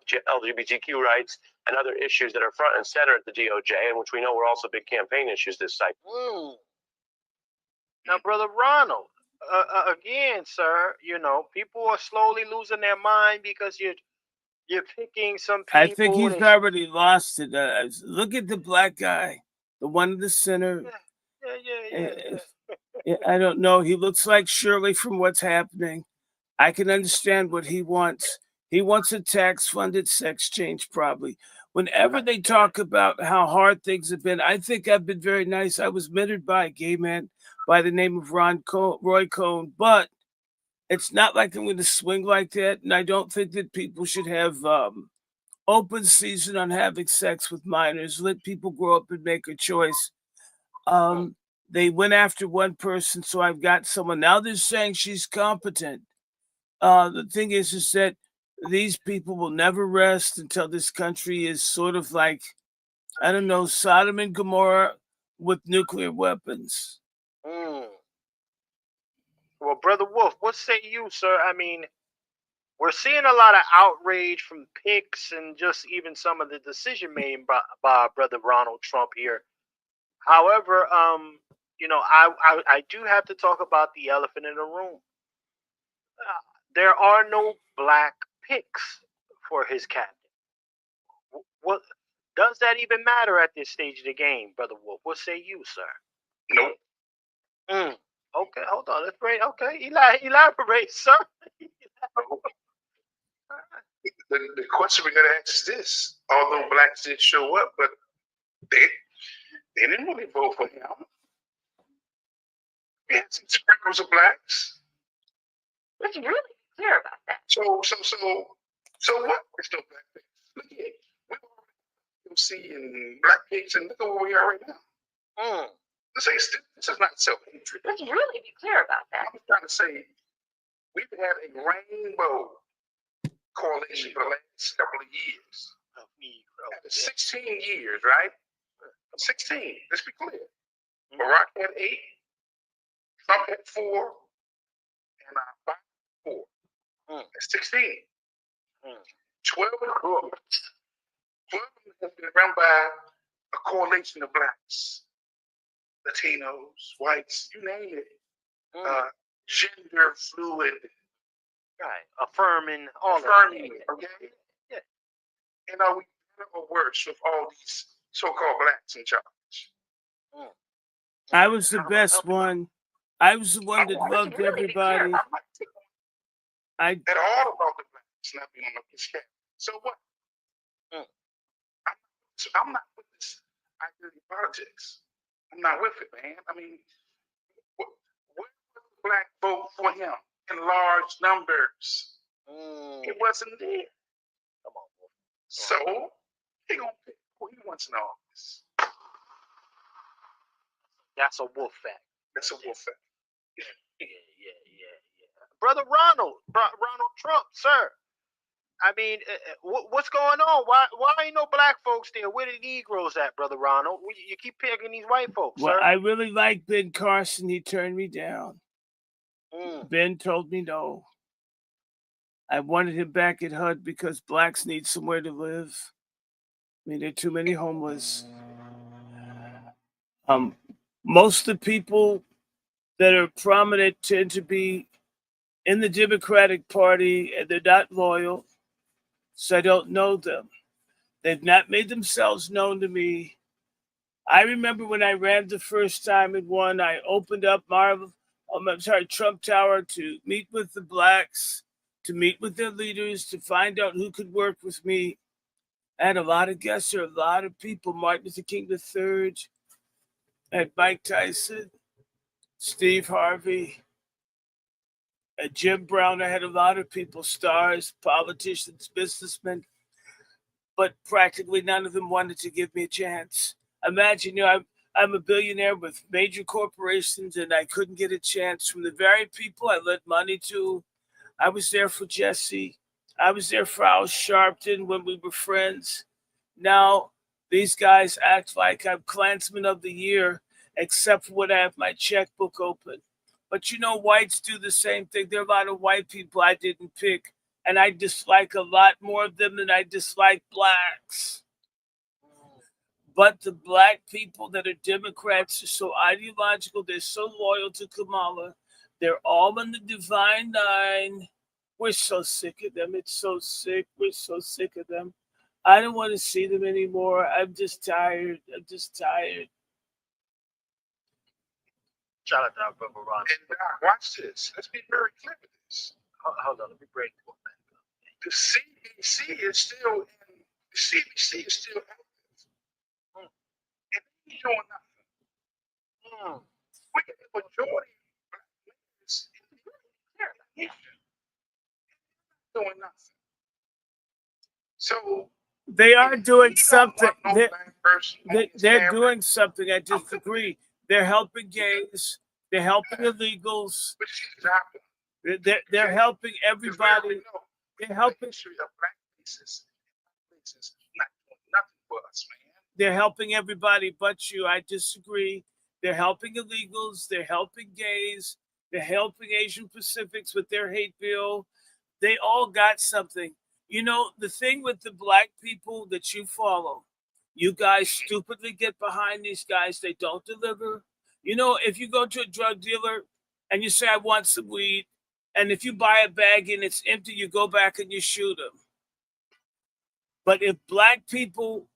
LGBTQ rights, and other issues that are front and center at the DOJ, and which we know were also big campaign issues this cycle. Now, Brother Ronald, again, sir, you know, people are slowly losing their mind because you're picking some people. I think he's already lost it. Look at the black guy, the one in the center. Yeah. I don't know. He looks like Shirley from What's Happening. I can understand what he wants. He wants a tax-funded sex change, probably. Whenever they talk about how hard things have been, I think I've been very nice. I was mentored by a gay man by the name of Roy Cohn, but it's not like I'm going to swing like that, and I don't think that people should have open season on having sex with minors. Let people grow up and make a choice. They went after one person, so I've got someone. Now they're saying she's competent. The thing is that these people will never rest until this country is sort of like, I don't know, Sodom and Gomorrah with nuclear weapons. Well, Brother Wolf, what say you, sir? I mean, we're seeing a lot of outrage from picks and just even some of the decision made by Brother Ronald Trump here. However, you know, I do have to talk about the elephant in the room. There are no black picks for his cabinet. What does that even matter at this stage of the game, Brother Wolf? What say you, sir? Nope. Okay, hold on. Let's break. Okay, elaborate, sir. The question we got to ask is this: although blacks did show up, but they didn't really vote for him. We had some sprinkles of blacks. Let's really be clear about that. So what? We're still black pigs. Look at it. We're seeing black pigs, and look at where we are right now. This is not self-hatred. Let's really be clear about that. I'm trying to say we've had a rainbow coalition for the last couple of years. 16 years, right? 16. Let's be clear. Barack had 8, Trump had 4, and Biden 4. That's 16. 12 of them has been run by a coalition of blacks, Latinos, whites, you name it. Gender fluid. Right. Affirming. Okay? Yeah. And are we better or worse with all these so-called blacks in charge? I was the best one. I was the one that loved everybody. At all about the blacks not being on this cat. So what? I'm not with this identity politics. I'm not with it, man. I mean, where was the black vote for him in large numbers? It wasn't there. Come on, boy. So he gonna pick who he wants in office. That's a wolf fact. That's a wolf fact. Yeah. Brother Ronald Trump, sir. I mean, what's going on? Why ain't no black folks there? Where the Negroes at, Brother Ronald? You keep picking these white folks, well, sir. I really like Ben Carson. He turned me down. Ben told me no. I wanted him back at HUD because blacks need somewhere to live. I mean, there are too many homeless. Most of the people that are prominent tend to be in the Democratic Party, and they're not loyal, so I don't know them. They've not made themselves known to me. I remember when I ran the first time and won, I opened up Trump Tower to meet with the blacks, to meet with their leaders, to find out who could work with me. I had a lot of guests there, a lot of people. Martin Luther King III, I had Mike Tyson, Steve Harvey, Jim Brown. I had a lot of people, stars, politicians, businessmen, but practically none of them wanted to give me a chance. Imagine, I'm a billionaire with major corporations, and I couldn't get a chance from the very people I lent money to. I was there for Jesse. I was there for Al Sharpton when we were friends. Now, these guys act like I'm Klansman of the Year, except for when I have my checkbook open. But whites do the same thing. There are a lot of white people I didn't pick, and I dislike a lot more of them than I dislike blacks. But the black people that are Democrats are so ideological. They're so loyal to Kamala. They're all in the Divine Nine. We're so sick of them. It's so sick. We're so sick of them. I don't want to see them anymore. I'm just tired. Shout out to our brother Ronald. And watch this. Let's be very clear with this. Hold on, let me break it back up. The CBC is still active. And they ain't doing nothing. We get the majority of black leaders in the nation doing nothing. So they are doing something. They're doing doing something. I disagree. They're helping gays. They're helping illegals. They're helping everybody. They're helping. Black places not doing nothing for us, man. They're helping everybody but you. I disagree. They're helping illegals. They're helping gays. They're helping Asian Pacifics with their hate bill. They all got something. The thing with the black people that you follow, you guys stupidly get behind these guys. They don't deliver. If you go to a drug dealer and you say, I want some weed, and if you buy a bag and it's empty, you go back and you shoot them. But if black people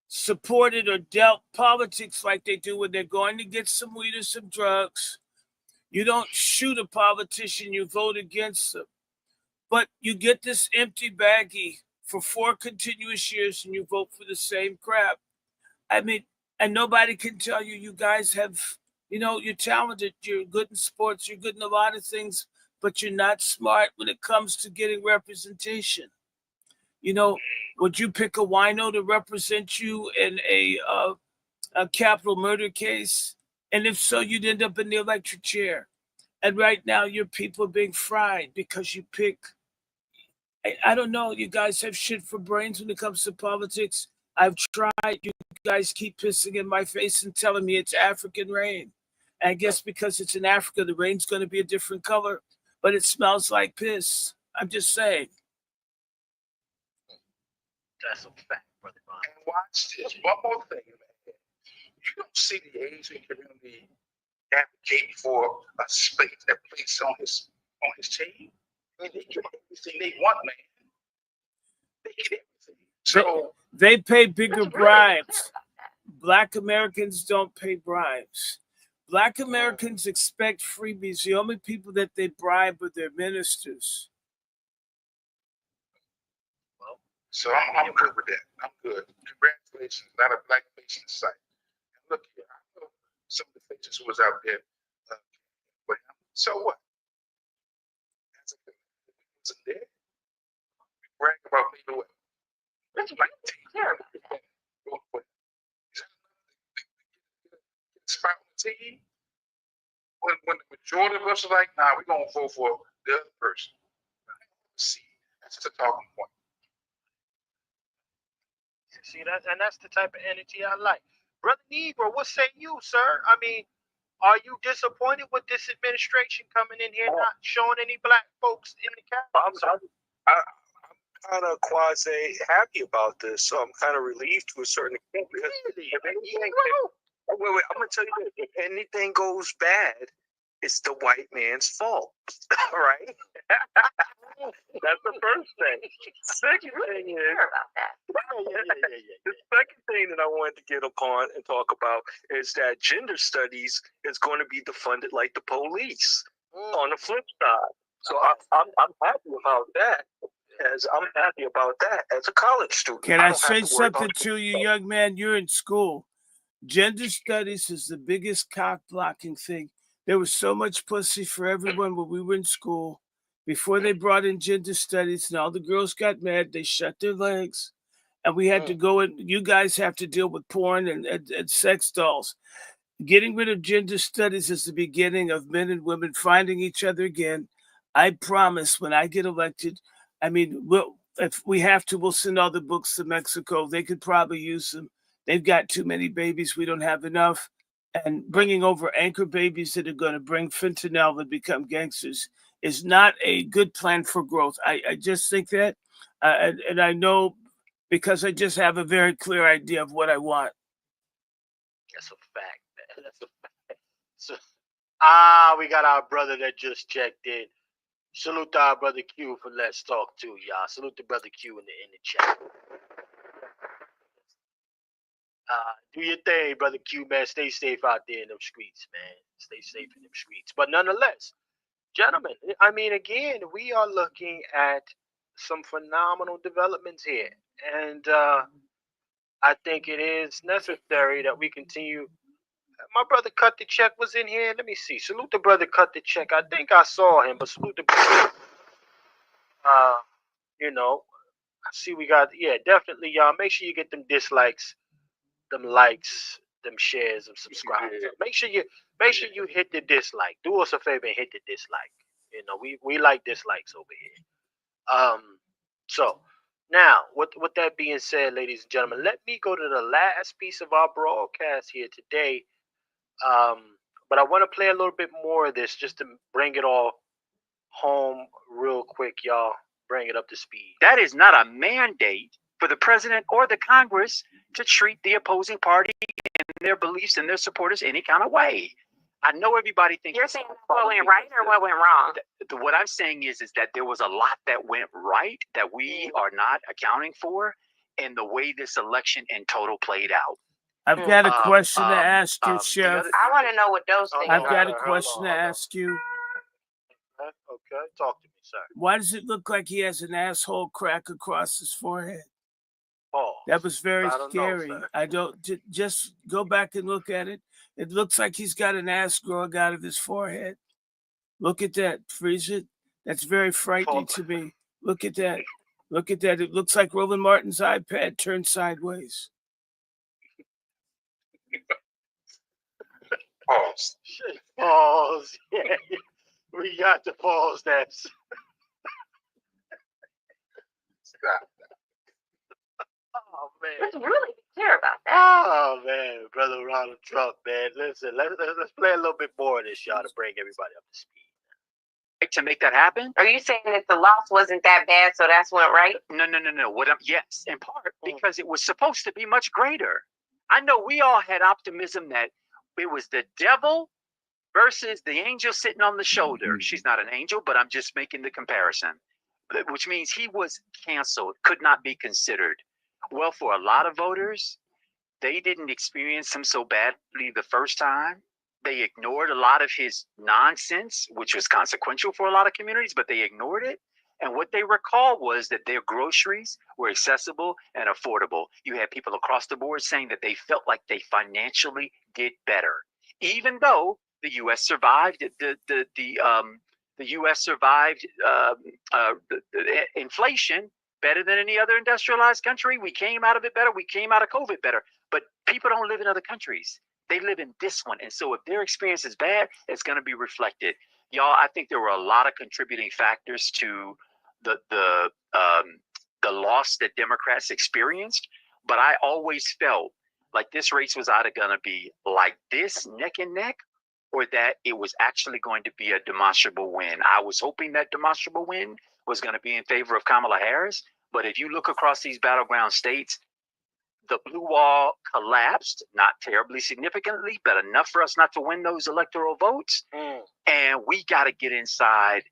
supported or dealt politics like they do when they're going to get some weed or some drugs, you don't shoot a politician, you vote against them. But you get this empty baggie for 4 continuous years and you vote for the same crap. I mean, and nobody can tell you guys have, you're talented, you're good in sports, you're good in a lot of things, but you're not smart when it comes to getting representation. Would you pick a wino to represent you in a capital murder case? And if so, you'd end up in the electric chair. And right now, your people are being fried because you pick. I don't know. You guys have shit for brains when it comes to politics. I've tried. You guys keep pissing in my face and telling me it's African rain. And I guess because it's in Africa, the rain's going to be a different color, but it smells like piss. I'm just saying. That's a fact, Brother Ron. And watch this. One more thing, man. You don't see the Asian community advocating for a place on his team. I mean, they get everything they want, man. They get everything. So they pay bigger bribes. Black Americans don't pay bribes. Black Americans expect freebies. The only people that they bribe are their ministers. So I'm good with that. I'm good. Congratulations. Not a black face in sight. And look here, I know some of the faces who was out there. But so what? As a wasn't there. We brag about me the way. That's like clear about that. Is that enough to get a spot on the team? When the majority of us are like, nah, we're gonna vote for the other person. See, that's just a talking point. See, that's the type of energy I like. Brother Negro, what say you, sir? I mean, are you disappointed with this administration coming in here not showing any black folks in the cabinet? I'm kind of quasi happy about this, so I'm kind of relieved to a certain extent. Because if anything, wait, I'm gonna tell you this: if anything goes bad, it's the white man's fault. All right. That's the first thing. Second thing is the second thing that I wanted to get upon and talk about is that gender studies is going to be defunded like the police on the flip side. So I'm happy about that. I'm happy about that as a college student. Can I say something to you, young man? You're in school. Gender studies is the biggest cock blocking thing. There was so much pussy for everyone when we were in school. Before they brought in gender studies and all the girls got mad, they shut their legs. And we had to go in. You guys have to deal with porn and sex dolls. Getting rid of gender studies is the beginning of men and women finding each other again. I promise when I get elected, I mean, if we have to, we'll send all the books to Mexico. They could probably use them. They've got too many babies. We don't have enough. And bringing over anchor babies that are going to bring fentanyl and become gangsters is not a good plan for growth. I just think that. And I know because I just have a very clear idea of what I want. That's a fact, man. That's a fact. So, we got our brother that just checked in. Salute to our brother Q for Let's Talk too, y'all. Salute to brother Q in the chat. Do your thing, brother Q, man. Stay safe out there in them streets, man. Stay safe in them streets. But nonetheless, gentlemen, I mean, again, we are looking at some phenomenal developments here. And I think it is necessary that we continue. My brother Cut the Check was in here. Let me see. Salute the brother Cut the Check. I think I saw him, but salute the brother. You know, I see we got, yeah, definitely, y'all. Make sure you get them dislikes, them likes, them shares, them subscribers. Yeah. Make sure you hit the dislike. Do us a favor and hit the dislike. You know, we like dislikes over here. So now, with that being said, ladies and gentlemen, let me go to the last piece of our broadcast here today. But I want to play a little bit more of this just to bring it all home real quick, y'all. Bring it up to speed. That is not a mandate for the president or the Congress to treat the opposing party and their beliefs and their supporters any kind of way. I know everybody thinks you're saying what went right or what went wrong. What I'm saying is that there was a lot that went right that we are not accounting for in the way this election in total played out. I've got a question to ask you, Sheriff. I want to know what those things are. I've got a question to ask you. Okay, talk to me, sir. Why does it look like he has an asshole crack across his forehead? Oh, that was very scary. I don't just go back and look at it. It looks like he's got an ass growing out of his forehead. Look at that. Freeze it. That's very frightening to me. Look at that. Look at that. It looks like Roland Martin's iPad turned sideways. Pause. Pause. Yeah. We got to pause that. Oh man. Let's really be clear about that. Oh man, brother Ronald Trump, man. Listen, let's play a little bit more of this, y'all, to bring everybody up to speed. To make that happen? Are you saying that the loss wasn't that bad, so that's went right? No. Yes, in part because it was supposed to be much greater. I know we all had optimism that it was the devil versus the angel sitting on the shoulder. She's not an angel, but I'm just making the comparison, which means he was canceled, could not be considered. Well, for a lot of voters, they didn't experience him so badly the first time. They ignored a lot of his nonsense, which was consequential for a lot of communities, but they ignored it. And what they recalled was that their groceries were accessible and affordable. You had people across the board saying that they felt like they financially did better, even though the U.S. survived the U.S. survived the inflation better than any other industrialized country. We came out of it better. We came out of COVID better. But people don't live in other countries. They live in this one. And so if their experience is bad, it's going to be reflected. Y'all, I think there were a lot of contributing factors to the loss that Democrats experienced. But I always felt like this race was either going to be like this, neck and neck, or that it was actually going to be a demonstrable win. I was hoping that demonstrable win was going to be in favor of Kamala Harris. But if you look across these battleground states, the blue wall collapsed, not terribly significantly, but enough for us not to win those electoral votes. And we got to get inside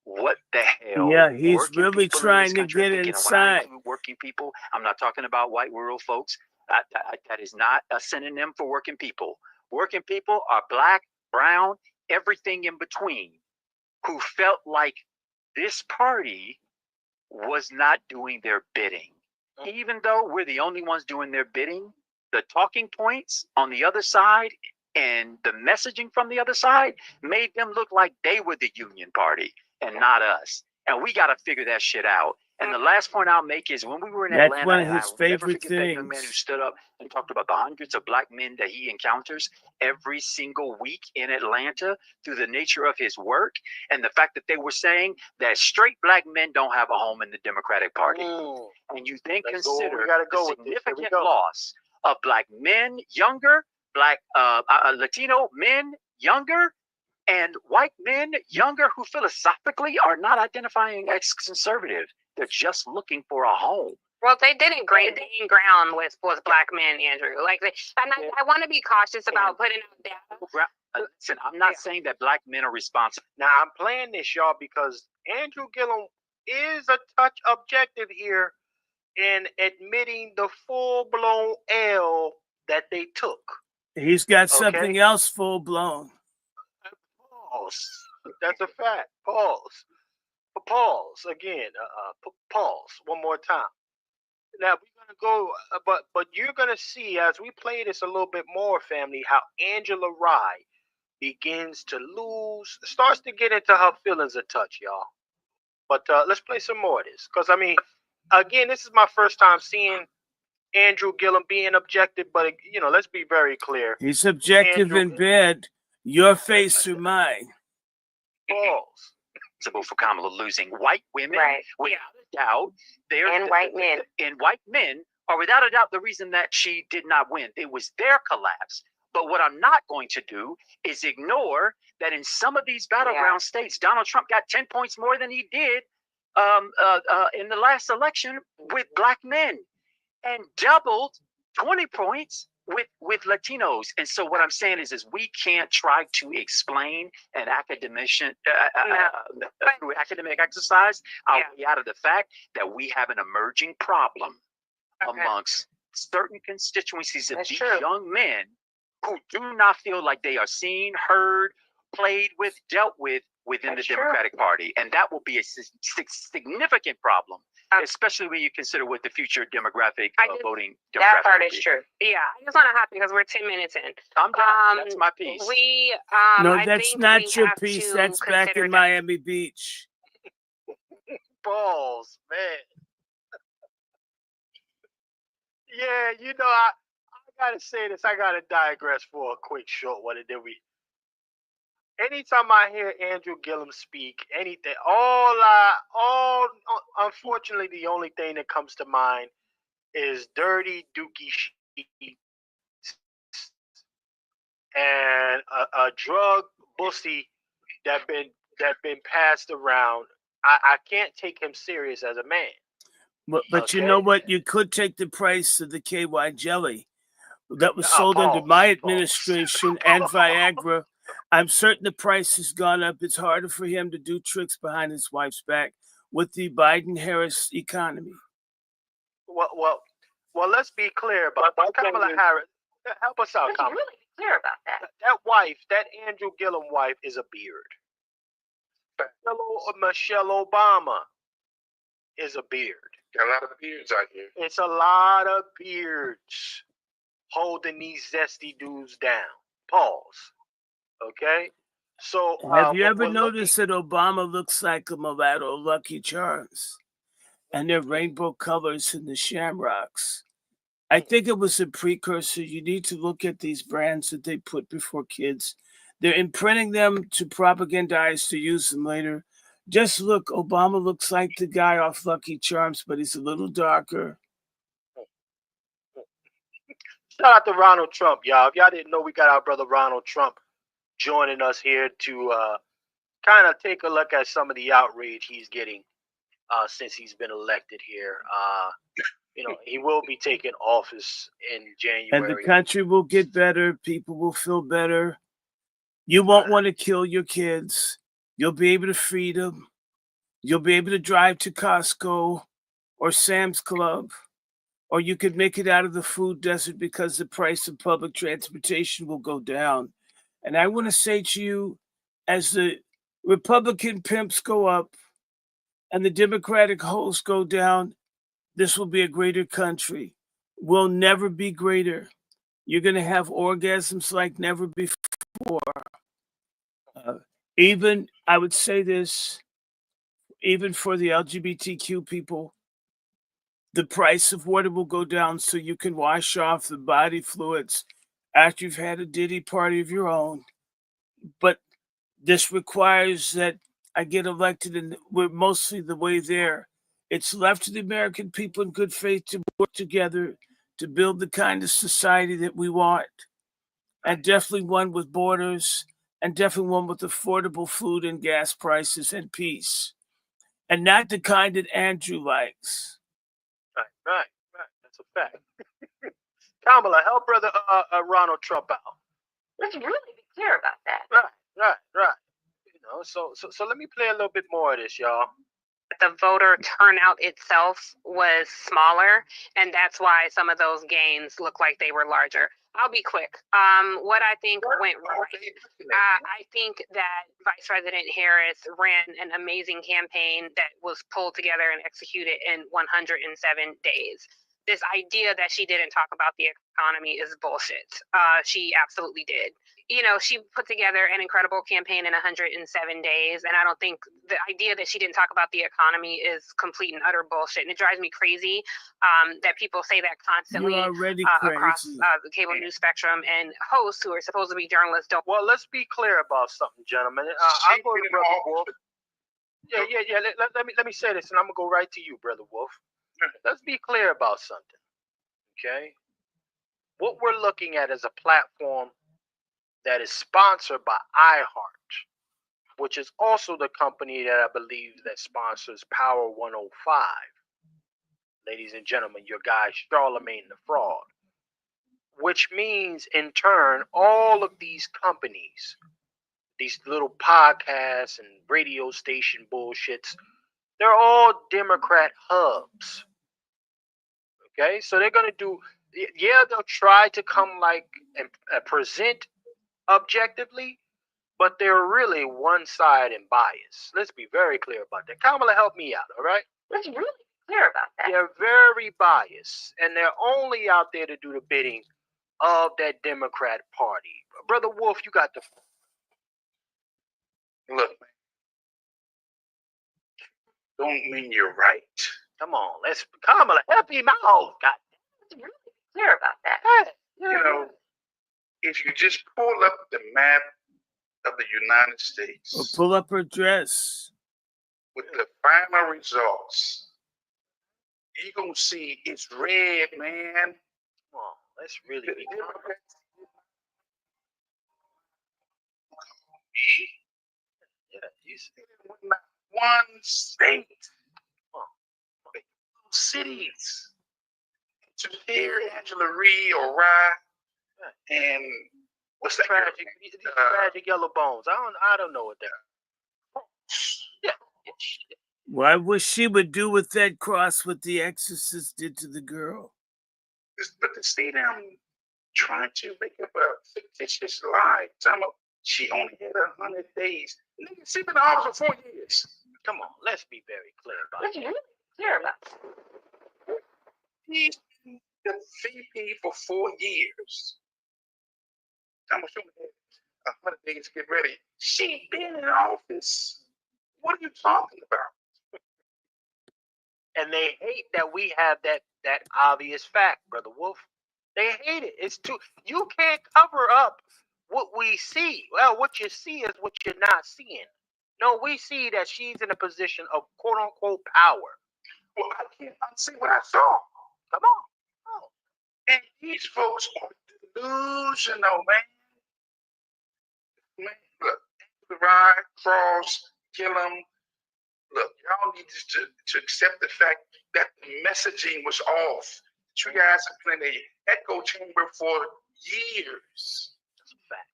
what the hell. Yeah, he's really trying to get inside. Working people. I'm not talking about white rural folks. That is not a synonym for working people. Working people are black, brown, everything in between, who felt like this party was not doing their bidding. Even though we're the only ones doing their bidding, the talking points on the other side and the messaging from the other side made them look like they were the Union Party and not us. And we got to figure that shit out. And the last point I'll make is when we were in Atlanta, that's one of his favorite things. That young man who stood up and talked about the hundreds of black men that he encounters every single week in Atlanta through the nature of his work and the fact that they were saying that straight black men don't have a home in the Democratic Party. And you then consider the significant loss of black men younger, black Latino men younger, and white men younger who philosophically are not identifying as conservative. They're just looking for a home. Well, they didn't gain ground with black men, Andrew. Like, and I want to be cautious about putting out data. Listen, I'm not saying that black men are responsible. Now, I'm playing this, y'all, because Andrew Gillum is a touch objective here in admitting the full-blown L that they took. He's got something else full-blown. Pause. That's a fact. Pause. Pause again. Pause one more time. Now we're gonna go, but you're gonna see as we play this a little bit more, family, how Angela Rye begins to starts to get into her feelings a touch, y'all. But let's play some more of this, because I mean, again, this is my first time seeing Andrew Gillum being objective, but let's be very clear. He's objective in bed. Your face or mine. Pause. For Kamala losing white women, without a doubt, and white men. And white men are without a doubt the reason that she did not win. It was their collapse. But what I'm not going to do is ignore that in some of these battleground states, Donald Trump got 10 points more than he did in the last election with black men, and doubled 20 points with Latinos. And so what I'm saying is we can't try to explain an through academic exercise our way out of the fact that we have an emerging problem amongst certain constituencies of these young men who do not feel like they are seen, heard, played with, dealt with within the Democratic Party. And that will be a significant problem, especially when you consider what the future demographic voting demographic that part is true. Yeah, I just want to hop because we're 10 minutes in. I'm done. That's my piece. No, that's not your piece. That's back in Miami Beach. Balls, man. Yeah, I gotta say this. I gotta digress for a quick short one, and then anytime I hear Andrew Gillum speak, anything, unfortunately, the only thing that comes to mind is dirty dookie sheets and a drug bussy that been passed around. I can't take him serious as a man. But you know what? You could take the price of the KY jelly that was sold under my administration and Viagra. I'm certain the price has gone up. It's harder for him to do tricks behind his wife's back with the Biden-Harris economy. Well, let's be clear about Kamala Harris. Help us out, Let's Kamala. really be clear about that. That wife, that Andrew Gillum wife, is a beard. Michelle Obama is a beard. Got a lot of beards out here. It's a lot of beards holding these zesty dudes down. Pause. Okay? So have you ever noticed that Obama looks like a mulatto Lucky Charms? And their rainbow colors in the shamrocks. I think it was a precursor. You need to look at these brands that they put before kids. They're imprinting them to propagandize to use them later. Just look, Obama looks like the guy off Lucky Charms, but he's a little darker. Shout out to Ronald Trump, y'all. If y'all didn't know, we got our brother Ronald Trump joining us here to kind of take a look at some of the outrage he's getting since he's been elected here. He will be taking office in January. And the country will get better. People will feel better. You won't want to kill your kids. You'll be able to feed them. You'll be able to drive to Costco or Sam's Club. Or you could make it out of the food desert because the price of public transportation will go down. And I want to say to you, as the Republican pimps go up and the Democratic hoes go down, this will be a greater country. We'll never be greater. You're going to have orgasms like never before. Even, I would say this, even for the LGBTQ people, the price of water will go down so you can wash off the body fluids after you've had a ditty party of your own. But this requires that I get elected, and we're mostly the way there. It's left to the American people in good faith to work together to build the kind of society that we want. And definitely one with borders, and definitely one with affordable food and gas prices and peace. And not the kind that Andrew likes. Right. That's a fact. Kamala, help brother Ronald Trump out. Let's really be clear about that. Right. So let me play a little bit more of this, y'all. The voter turnout itself was smaller, and that's why some of those gains look like they were larger. I'll be quick. What I think went right, I think that Vice President Harris ran an amazing campaign that was pulled together and executed in 107 days. This idea that she didn't talk about the economy is bullshit. She absolutely did. She put together an incredible campaign in 107 days, and I don't think the idea that she didn't talk about the economy is complete and utter bullshit. And it drives me crazy that people say that constantly across the cable news spectrum, and hosts who are supposed to be journalists don't. Well, let's be clear about something, gentlemen. I'll go to Brother Wolf. Yeah. Let me say this, and I'm gonna go right to you, Brother Wolf. Let's be clear about something, okay? What we're looking at is a platform that is sponsored by iHeart, which is also the company that I believe that sponsors Power 105. Ladies and gentlemen, your guy Charlemagne the Fraud. Which means, in turn, all of these companies, these little podcasts and radio station bullshits, they're all Democrat hubs. Okay, so they're going to do, they'll try to come and present objectively, but they're really one side and biased. Let's be very clear about that. Kamala, help me out, all right? Let's really be clear about that. They're very biased, and they're only out there to do the bidding of that Democrat Party. Brother Wolf, you got the Look, man. Don't mean you're right. Come on, Kamala, help him out. God. Let's really be clear about that. If you just pull up the map of the United States, or pull up her dress with the final results, you're going to see it's red, man. Come on, let's really be clear. Yeah, you see one state, cities. To hear Angela Reed or Rye and what's that? Tragic Yellow Bones. I don't know what that. Yeah. Well, I wish she would do with that cross what The Exorcist did to the girl. But to see them trying to make up a fictitious lie. Talking about she only had 100 days. Nigga, she been in office for 4 years. Come on, let's be very clear about Let's it. be really clear about it. He's been the VP for 4 years. I'm assuming that 100 days to get ready. She been in office. What are you talking about? And they hate that we have that obvious fact, Brother Wolf. They hate it. It's too. You can't cover up what we see. Well, what you see is what you're not seeing. No, we see that she's in a position of quote unquote power. Well, I can't unsee what I saw. Come on. Oh. And these folks are delusional, man. Man, look, the ride, Cross, Gillum. Look, y'all need to accept the fact that the messaging was off. You guys have been in an echo chamber for years. That's a fact.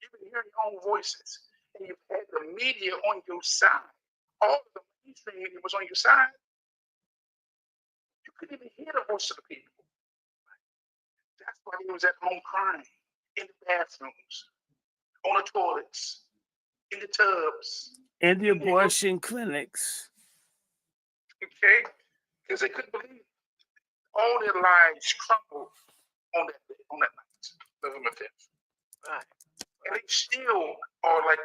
You've been hearing your own voices, and you've had the media on your side. All of the mainstream media was on your side. You couldn't even hear the voice of the people. That's why he was at home crying, in the bathrooms, on the toilets, in the tubs. In the abortion clinics. Okay? Because they couldn't believe it. All their lives crumbled on that day, on that night, November 5th. Right. And they still are like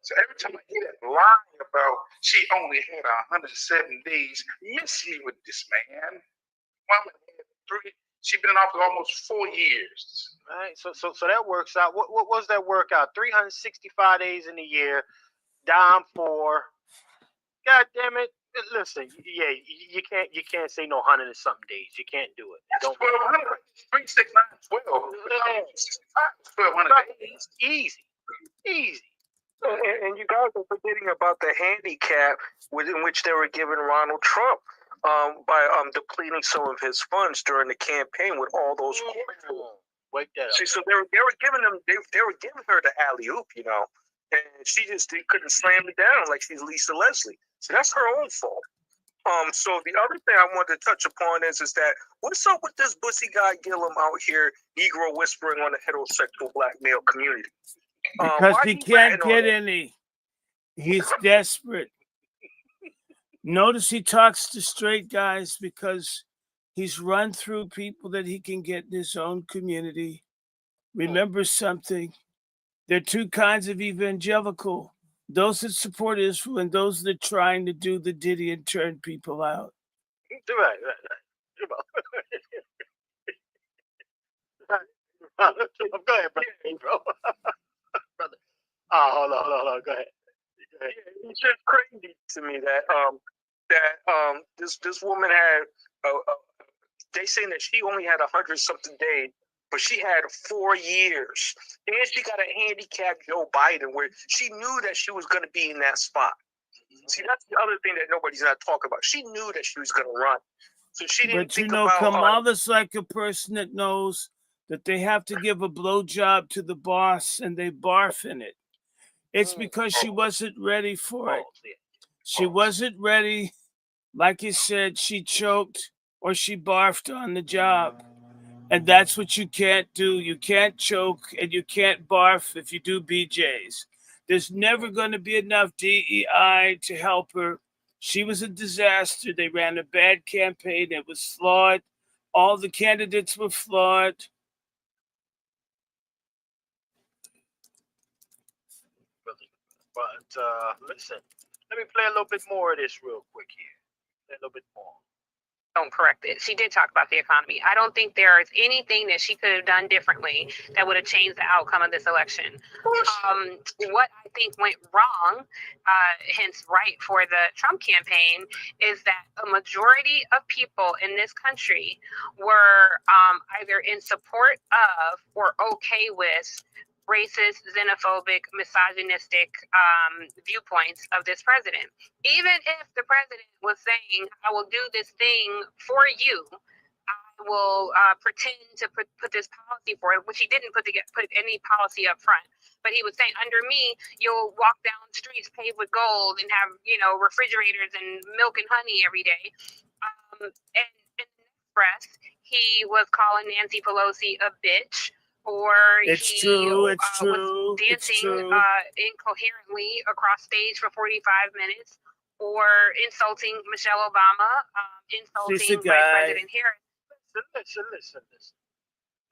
so every time I hear that lie about she only had 107 days, miss me with this, man. Woman had 3. She's been in office almost 4 years. Right. So that works out. What was that work out? 365 days in a year, down for. God damn it! Listen, yeah, you can't say no 100 and something days. You can't do it. That's 1,200. 3, 6, 9, 12. 1,200 days. Easy. And you guys are forgetting about the handicap within which they were giving Ronald Trump by depleting some of his funds during the campaign with all those. Wake that up. See, so they were giving her the alley oop, you know, and she just couldn't slam it down like she's Lisa Leslie. So that's her own fault. So the other thing I wanted to touch upon is that what's up with this bussy guy Gillum out here, Negro whispering on the heterosexual black male community? Because he can't get any. He's desperate. Notice he talks to straight guys because he's run through people that he can get in his own community. Remember something. There are 2 kinds of evangelical. Those that support Israel and those that are trying to do the Diddy and turn people out. Right. Go ahead, bro. Brother. Oh, hold on. Go ahead. Yeah, it's just crazy to me that this woman had they saying that she only had 100-something days, but she had 4 years, and she got a handicapped Joe Biden where she knew that she was going to be in that spot. See, that's the other thing that nobody's not talking about. She knew that she was going to run, so she didn't. But think about Kamala's like a person that knows that they have to give a blowjob to the boss and they barf in it. It's because she wasn't ready for it. She wasn't ready. Like you said, she choked or she barfed on the job. And that's what you can't do. You can't choke and you can't barf if you do BJs. There's never going to be enough DEI to help her. She was a disaster. They ran a bad campaign. It was flawed. All the candidates were flawed. But listen, let me play a little bit more of this real quick here. Play a little bit more. Don't correct it. She did talk about the economy. I don't think there is anything that she could have done differently that would have changed the outcome of this election. What I think went wrong, hence right for the Trump campaign, is that a majority of people in this country were either in support of or okay with racist, xenophobic, misogynistic viewpoints of this president. Even if the president was saying, I will do this thing for you, I will pretend to put this policy forward, which he didn't put any policy up front. But he was saying, under me, you'll walk down streets paved with gold and have, refrigerators and milk and honey every day. And in the next breath, he was calling Nancy Pelosi a bitch, or It's he true. It's was true. It's dancing true. incoherently across stage for 45 minutes, or insulting Michelle Obama, insulting Vice President Harris. Listen.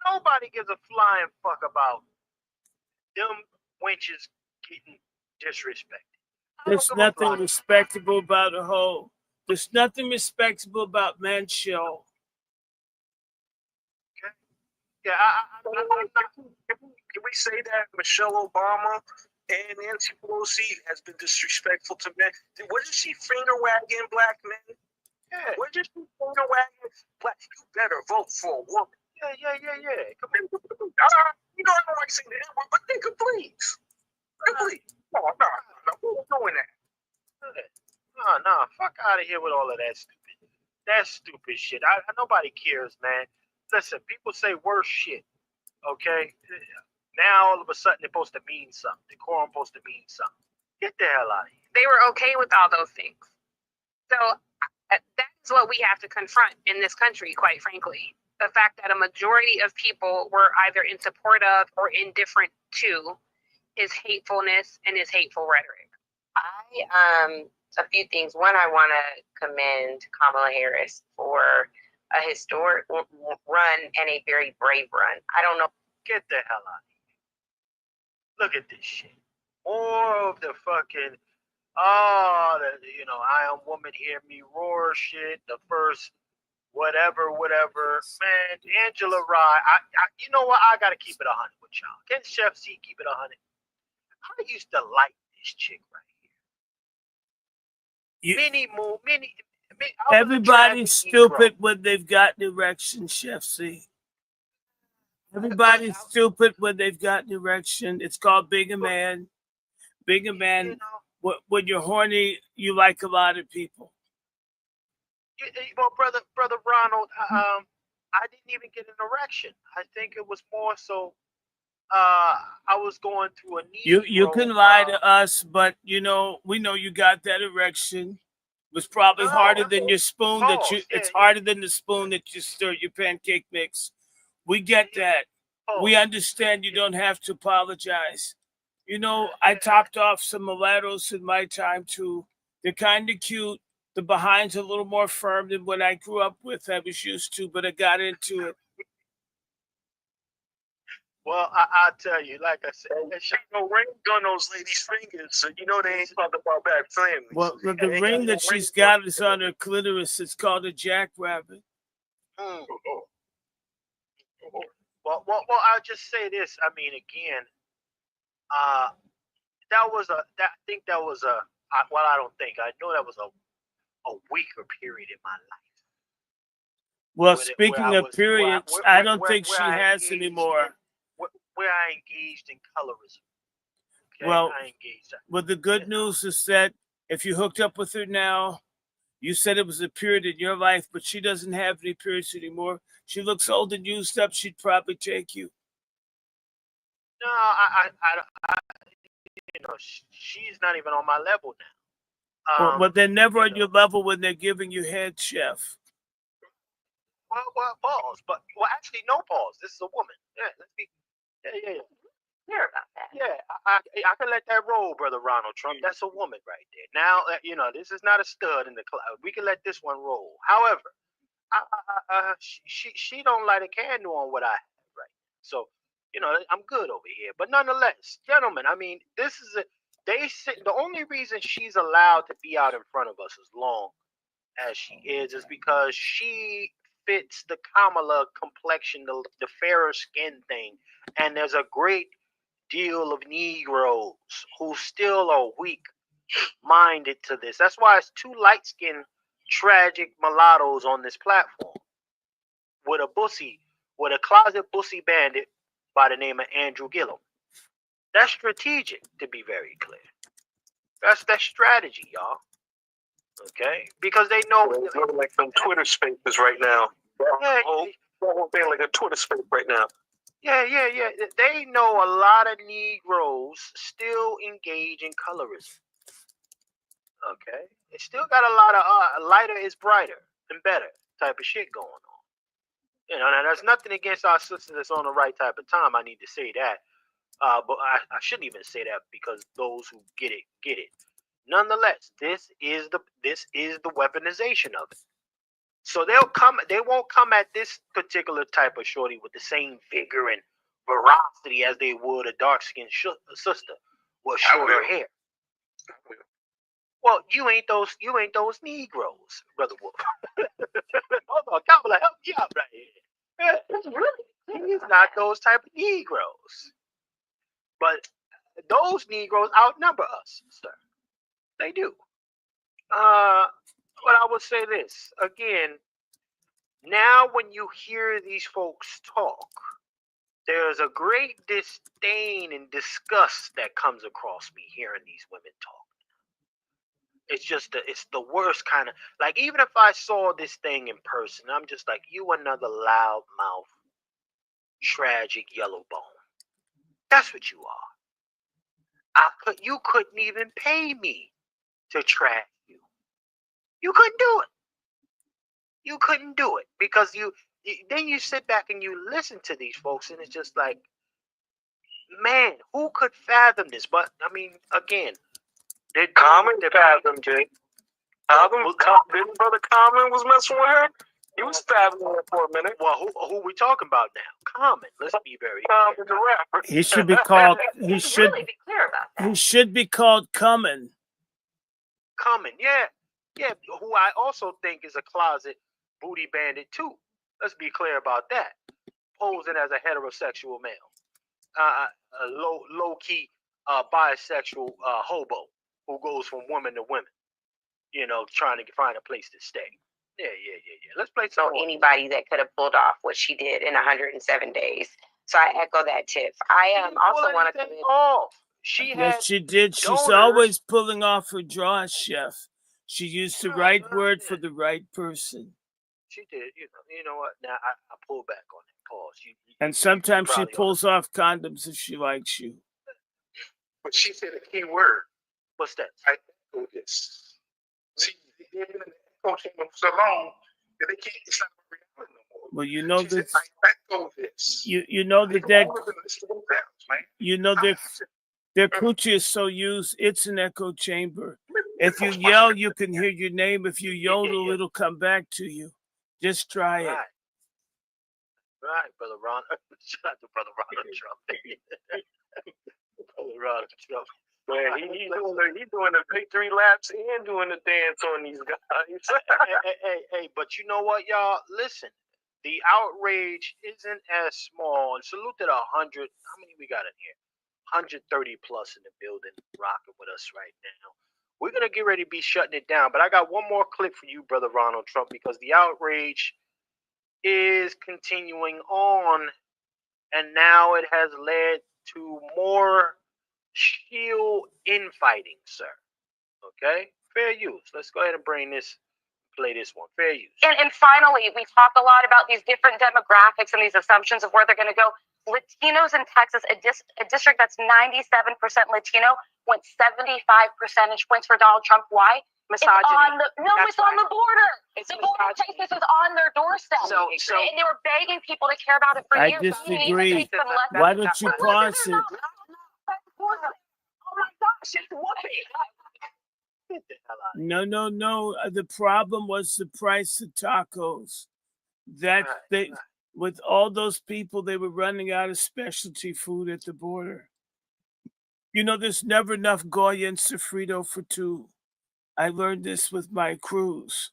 Nobody gives a flying fuck about them wenches getting disrespected. There's nothing respectable about a hoe. There's nothing respectable about men's show. Okay. Yeah, can we say that Michelle Obama and Nancy Pelosi has been disrespectful to men? Wasn't she finger wagging black men? Yeah. Wasn't she finger wagging black? You better vote for a woman. Yeah. Come on. You know I don't like saying the N-word, but nigga, please. Please. No. Who's doing that? No. Fuck out of here with all of that stupid shit. Nobody cares, man. Listen, people say worse shit. Okay? Now all of a sudden it's supposed to mean something. Decorum supposed to mean something. Get the hell out of here. They were okay with all those things. So that's what we have to confront in this country, quite frankly. The fact that a majority of people were either in support of or indifferent to his hatefulness and his hateful rhetoric. A few things. One, I want to commend Kamala Harris for a historic run and a very brave run. I don't know. Get the hell out of here. Look at this shit. More of the fucking, I am woman, hear me roar shit. The first whatever. Man, Angela Rye, you know what? I got to keep it 100 with y'all. Can Chef C keep it 100? I used to like this chick right here. Everybody's stupid when they've got an erection, Chef C. Everybody's stupid when they've got an erection. It's called being a man. Being a man, when you're horny, you like a lot of people. Well, brother Ronald, I didn't even get an erection. I think it was more so I was going through a need. You can lie to us, but we know you got that erection. It was probably harder than your spoon it's harder than the spoon that you stir your pancake mix. We get that. We understand you don't have to apologize. I topped off some mulattoes in my time too. They're kind of cute. The behind's a little more firm than what I grew up with. I was used to, but I got into it. Well, I'll tell you, like I said, there's no ring on those ladies' fingers, so you know they ain't talking about bad families. Well, the ring that she's got is on her clitoris. It's called a jackrabbit. Well, I'll just say this. I mean, again, I know that was a weaker period in my life. Well, speaking of periods, I don't think she has anymore. Where I engaged in colorism. Okay? Well, the good news is that if you hooked up with her now, you said it was a period in your life, but she doesn't have any periods anymore. She looks old and used up. She'd probably take you. No, she's not even on my level now. But they're never on your level when they're giving you head, Chef. Well, pause. But actually, no pause. This is a woman. Yeah, let's be. Yeah. Hear about that. Yeah, I can let that roll, brother Ronald Trump. That's a woman right there. Now, this is not a stud in the cloud. We can let this one roll. However, she don't light a candle on what I have, right? So, I'm good over here. But nonetheless, gentlemen, I mean, the only reason she's allowed to be out in front of us as long as she is because she fits the Kamala complexion, the fairer skin thing. And there's a great deal of Negroes who still are weak-minded to this. That's why it's two light-skinned, tragic mulattoes on this platform with a closet bussy bandit by the name of Andrew Gillum. That's strategic, to be very clear. That's strategy, y'all. Okay? Because they know... It's like some Twitter spaces right now. Yeah, whole thing like a Twitter space right now. Yeah. They know a lot of Negroes still engage in colorism. Okay? They still got a lot of lighter is brighter. and better type of shit going on. You know, now there's nothing against our sisters that's on the right type of time. I need to say that. But I shouldn't even say that because those who get it, get it. Nonetheless, this is the weaponization of it. So they won't come at this particular type of shorty with the same vigor and veracity as they would a dark-skinned sister with shorter hair. Well, you ain't those Negroes, Brother Wolf. Hold on, Kamala, help me out right here. He's not those type of Negroes. But those Negroes outnumber us, sir. They do. But I would say this again. Now, when you hear these folks talk, there's a great disdain and disgust that comes across me hearing these women talk. It's just it's the worst kind of, like, even if I saw this thing in person, I'm just like, you another loudmouth, tragic yellow bone. That's what you are. You couldn't even pay me to trash you. You couldn't do it. You couldn't do it because then you sit back and you listen to these folks and it's just like, man, who could fathom this? But I mean, again, they're Common fathom, Jay. Didn't Brother Common was messing with her? He was fathoming her for a minute. Well, who we talking about now? Common. Let's be very Common the rapper. He should be called. He should. Really be clear about that. He should be called Common. Common, yeah. Who I also think is a closet booty bandit too. Let's be clear about that. Posing as a heterosexual male, a low key bisexual hobo who goes from woman to women. You know, trying to find a place to stay. Yeah. Let's play some more. Anybody that could have pulled off what she did in 107 days. So I echo that, Tiff. I also want to come in. Yes, she did. She's always pulling off her draws, Chef. She used the right word for the right person. She did. You know what? Now I pull back on that. Pause. And sometimes she pulls off condoms if she likes you. But she said a key word. What's that? I echo this. See, they've been in the echo chamber for so long that they can't. It's not reality no more. Well, you know she that. Said, I echo this. You know that. You know that. Their coochie is so used, it's an echo chamber. If you yell, you can hear your name. If you yodel, it'll come back to you. Just try it. Right, Brother Ronald. Shout out to Brother Ronald Trump. Brother Ronald Trump. Man, he's doing the victory laps and doing the dance on these guys. hey, but you know what, y'all? Listen, the outrage isn't as small. And salute to the 100. How many we got in here? 130 plus in the building rocking with us right now. We're going to get ready to be shutting it down. But I got one more clip for you, Brother Ronald Trump, because the outrage is continuing on. And now it has led to more shield infighting, sir. Okay? Fair use. Let's go ahead and play this one. Fair use. And finally, we talk a lot about these different demographics and these assumptions of where they're going to go. Latinos in Texas, a district that's 97% Latino, went 75 percentage points for Donald Trump. Why? Misogyny. It's on the border. The border crisis is on their doorstep. So and they were begging people to care about it for I years. disagree. Why don't you pause it? Oh my gosh, it's whooping. No. The problem was the price of tacos. With all those people, they were running out of specialty food at the border. You know, there's never enough Goya and sofrito for two. I learned this with my cruise.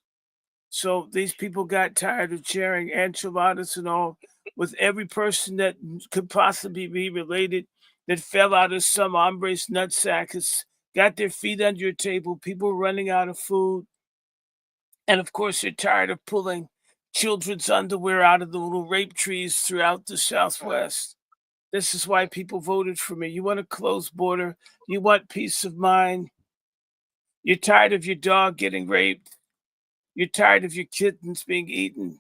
So these people got tired of sharing enchiladas and all with every person that could possibly be related that fell out of some hombre's nutsack, has got their feet under your table. People were running out of food. And of course, they're tired of pulling children's underwear out of the little rape trees throughout the Southwest. This is why people voted for me. You want a closed border. You want peace of mind. You're tired of your dog getting raped. You're tired of your kittens being eaten.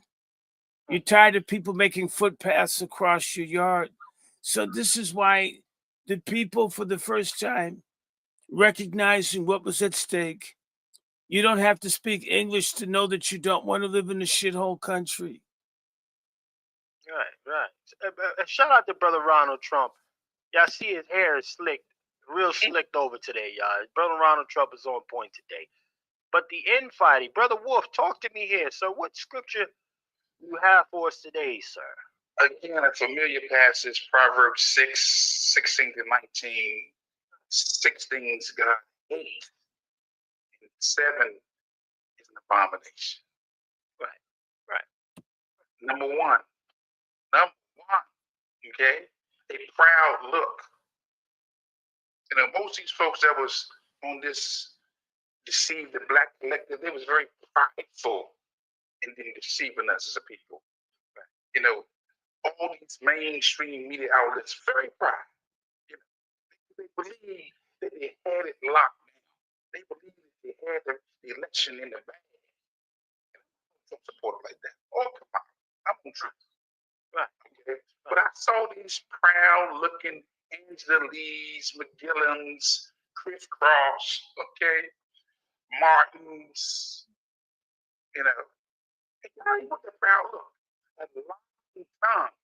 You're tired of people making footpaths across your yard. So this is why the people, for the first time, recognizing what was at stake, You don't have to speak English to know that you don't want to live in a shithole country. Right. Shout out to brother Ronald Trump. Y'all see his hair is slicked, real slicked over today, y'all. Brother Ronald Trump is on point today. But the infighting, brother Wolf, talk to me here. So, what scripture you have for us today, sir? Again, a familiar passage, Proverbs 6:16 to 19. 6 things God hates, and 7 is an abomination. Right. Number one, okay, a proud look. You know, most of these folks that was on this Deceive the Black Collective, they was very prideful in deceiving us as a people. You know, all these mainstream media outlets, very proud. You know, they believe that they had it locked down. They believe that they had the election in the bag. Don't support it like that. Oh, come on. I'm on truth. Right. Okay. But I saw these proud-looking Angela Lees, McGillans, Chris Cross, okay, Martins, you know. And y'all ain't with the proud look. A lying tongue.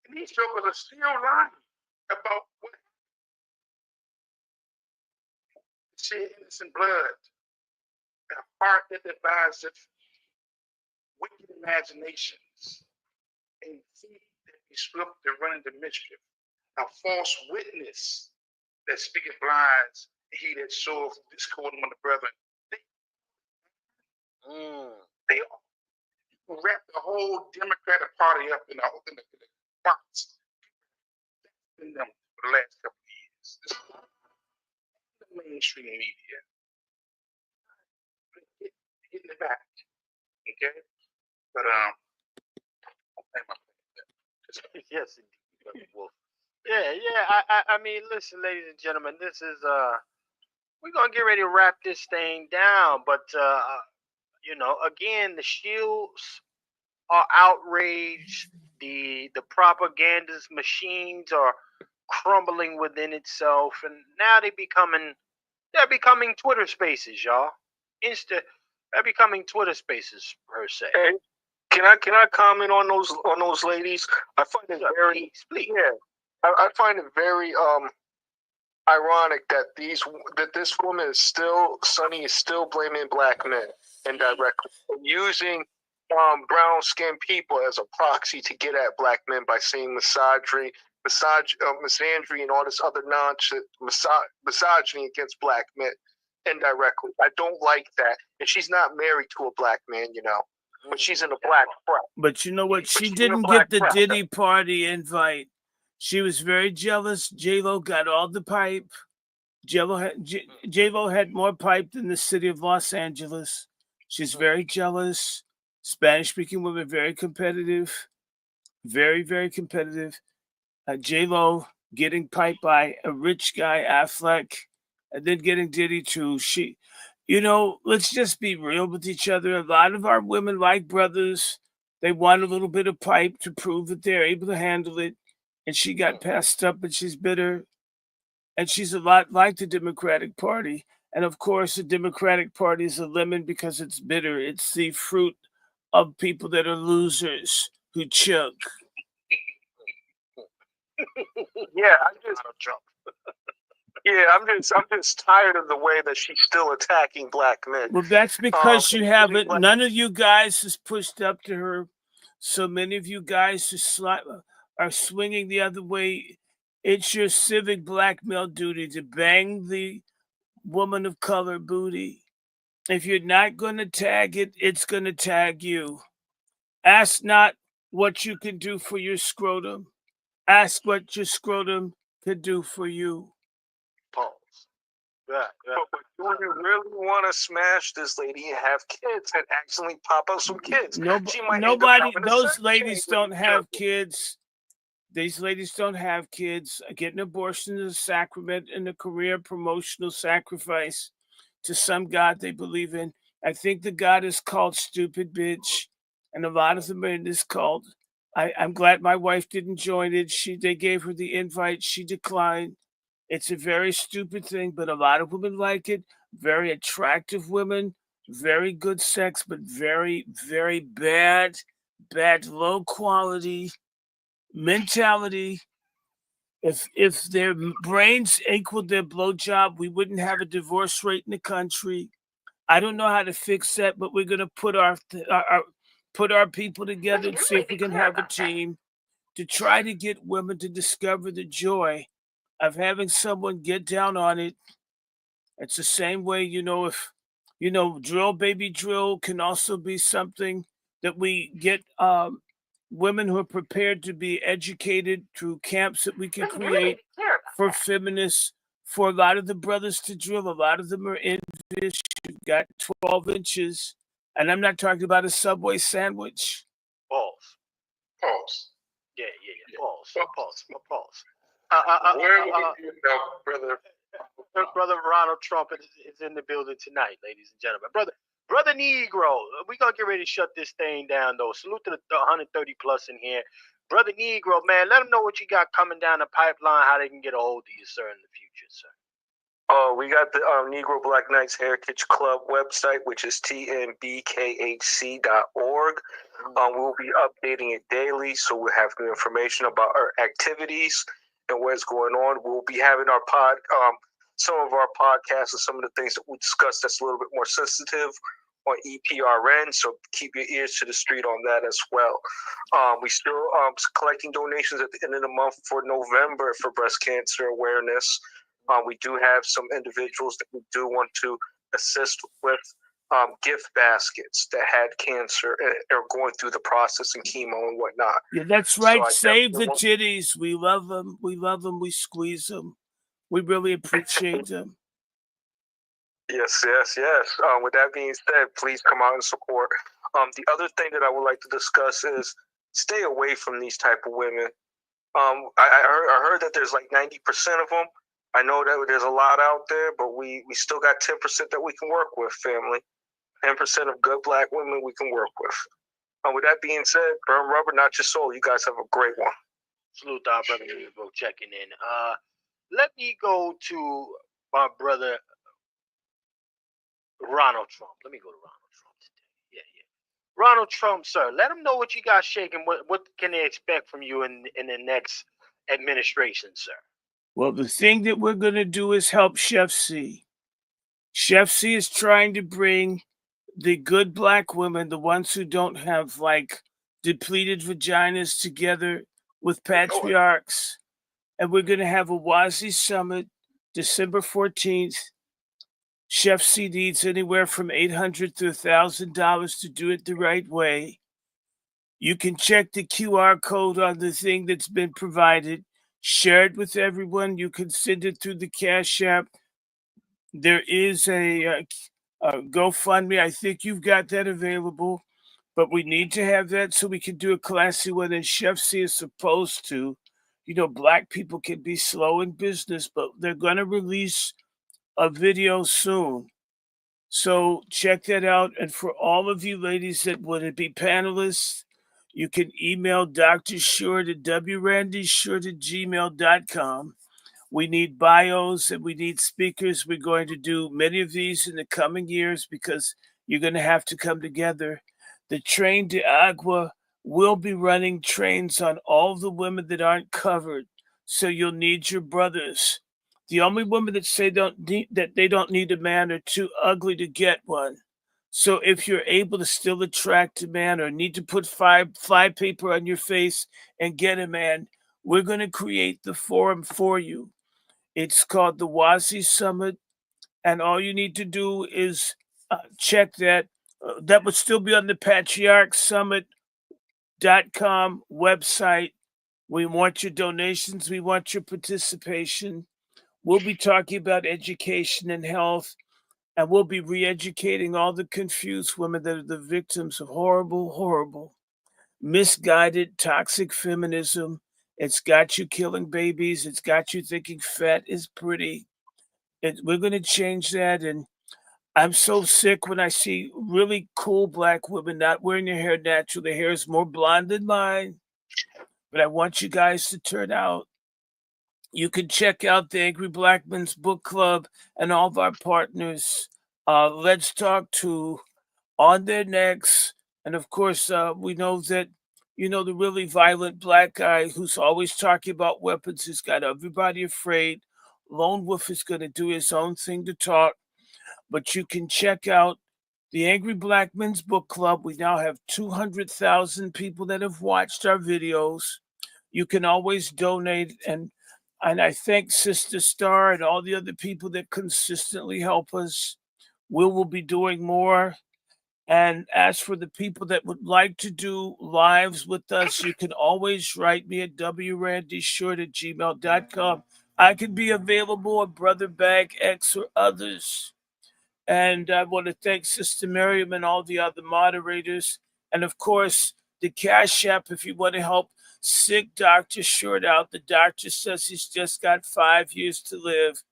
And these jokers are still lying about what shed innocent blood. A heart that deviseth wicked imaginations, and feet that be swift to run into mischief. A false witness that speaketh lies, and he that soweth discord among the brethren. They wrap the whole Democratic Party up in the box. That's been them for the last couple of years. This is the mainstream media. Getting it back. Okay? But Yes, indeed, Wolf. Yeah. I mean, listen, ladies and gentlemen, this is we're gonna get ready to wrap this thing down. But you know, again, the shields are outraged. The propagandist machines are crumbling within itself, and now they're becoming Twitter Spaces, y'all. They're becoming Twitter Spaces per se. Hey, can I comment on those ladies? I find it very please. Yeah, I find it very ironic that this woman is still blaming black men indirectly, using brown skinned people as a proxy to get at black men by saying misandry and all this other nonsense, misogyny against black men indirectly. I don't like that. And she's not married to a black man, you know, but she's in a black press. But you know what? She didn't get the Diddy party invite. She was very jealous. J-Lo got all the pipe. J-Lo had more pipe than the city of Los Angeles. She's very jealous. Spanish-speaking women, very competitive. Very, very competitive. J-Lo getting piped by a rich guy, Affleck, and then getting Diddy too. You know, let's just be real with each other. A lot of our women like brothers. They want a little bit of pipe to prove that they're able to handle it. And she got passed up, and she's bitter. And she's a lot like the Democratic Party. And of course, the Democratic Party is a lemon because it's bitter. It's the fruit of people that are losers who chug. I'm just tired of the way that she's still attacking black men. Well, that's because you haven't. None of you guys has pushed up to her. So many of you guys are swinging the other way. It's your civic black male duty to bang the woman of color booty. If you're not going to tag it, it's going to tag you. Ask not what you can do for your scrotum. Ask what your scrotum can do for you. Pause. But do you really want to smash this lady and have kids and accidentally pop out some kids? Those ladies don't have kids. These ladies don't have kids. Getting an abortion is a sacrament and a career promotional sacrifice to some God they believe in. I think the God is called stupid bitch, and a lot of them are in this cult. I'm glad my wife didn't join it. They gave her the invite. She declined. It's a very stupid thing, but a lot of women like it. Very attractive women very good sex, but very, very bad, low quality mentality. If their brains equaled their blowjob, we wouldn't have a divorce rate in the country. I don't know how to fix that, but we're gonna put our people together and see if we can have a team to try to get women to discover the joy of having someone get down on it. It's the same way, if drill baby drill can also be something that we get women who are prepared to be educated through camps that we can create for feminists, for a lot of the brothers to drill. A lot of them are envious. You've got 12 inches, and I'm not talking about a Subway sandwich. Pause. Yeah. Pause. Where would you go, brother? Brother Ronald Trump is in the building tonight, ladies and gentlemen. Brother Negro, we're going to get ready to shut this thing down, though. Salute to the 130 plus in here. Brother Negro, man, let them know what you got coming down the pipeline, how they can get a hold of you, sir, in the future, sir. We got the Negro Black Knights Heritage Club website, which is tnbkhc.org. We'll be updating it daily, so we'll have new information about our activities and what's going on. We'll be having our some of our podcasts and some of the things that we discussed that's a little bit more sensitive on EPRN, so keep your ears to the street on that as well. We still collecting donations at the end of the month for November for breast cancer awareness. We do have some individuals that we do want to assist with gift baskets that had cancer and are going through the process and chemo and whatnot. Yeah, that's right. So Save the titties. We love them. We We squeeze them. We really appreciate them. Yes. With that being said, please come out and support. The other thing that I would like to discuss is stay away from these type of women. I heard that there's like 90% of them. I know that there's a lot out there, but we still got 10% that we can work with, family. 10% of good black women we can work with. With that being said, burn rubber, not your soul. You guys have a great one. Salute to our brother Negro checking in. Let me go to my brother Ronald Trump. Let me go to Ronald Trump today. Yeah. Ronald Trump, sir, let them know what you got shaking. What can they expect from you in the next administration, sir? Well, the thing that we're going to do is help Chef C. Chef C is trying to bring the good black women, the ones who don't have like depleted vaginas, together with patriarchs. And we're going to have a WASI summit December 14th. Chef C needs anywhere from $800 to $1,000 to do it the right way. You can check the QR code on the thing that's been provided. Share it with everyone. You can send it through the Cash App. There is a GoFundMe. I think you've got that available. But we need to have that so we can do a classy one, and Chef C is supposed to. Black people can be slow in business, but they're going to release a video soon. So check that out. And for all of you ladies that want to be panelists, you can email Dr. Short at wrandyshort@gmail.com. We need bios and we need speakers. We're going to do many of these in the coming years because you're going to have to come together. The Train de Agua will be running trains on all the women that aren't covered. So you'll need your brothers. The only women that say that they don't need a man are too ugly to get one. So if you're able to still attract a man or need to put fly paper on your face and get a man, we're going to create the forum for you. It's called the WASI Summit, and all you need to do is check that. That would still be on the patriarchsummit.com website. We want your donations. We want your participation. We'll be talking about education and health, and we'll be re-educating all the confused women that are the victims of horrible, misguided, toxic feminism. It's got you killing babies. It's got you thinking fat is pretty. We're going to change that, and I'm so sick when I see really cool black women not wearing their hair natural. Their hair is more blonde than mine. But I want you guys to turn out. You can check out the Angry Black Men's Book Club and all of our partners Let's Talk to on their necks. And of course, we know that, the really violent black guy who's always talking about weapons has got everybody afraid. Lone Wolf is going to do his own thing to talk. But you can check out the Angry Black Men's Book Club. We now have 200,000 people that have watched our videos. You can always donate, and I thank Sister Star and all the other people that consistently help us. We will be doing more. And as for the people that would like to do lives with us, you can always write me at wrandyshort@gmail.com. I can be available at Brother Bag X or others. And I want to thank Sister Miriam and all the other moderators. And of course, the Cash App, if you want to help sick Dr. Short out. The doctor says he's just got 5 years to live.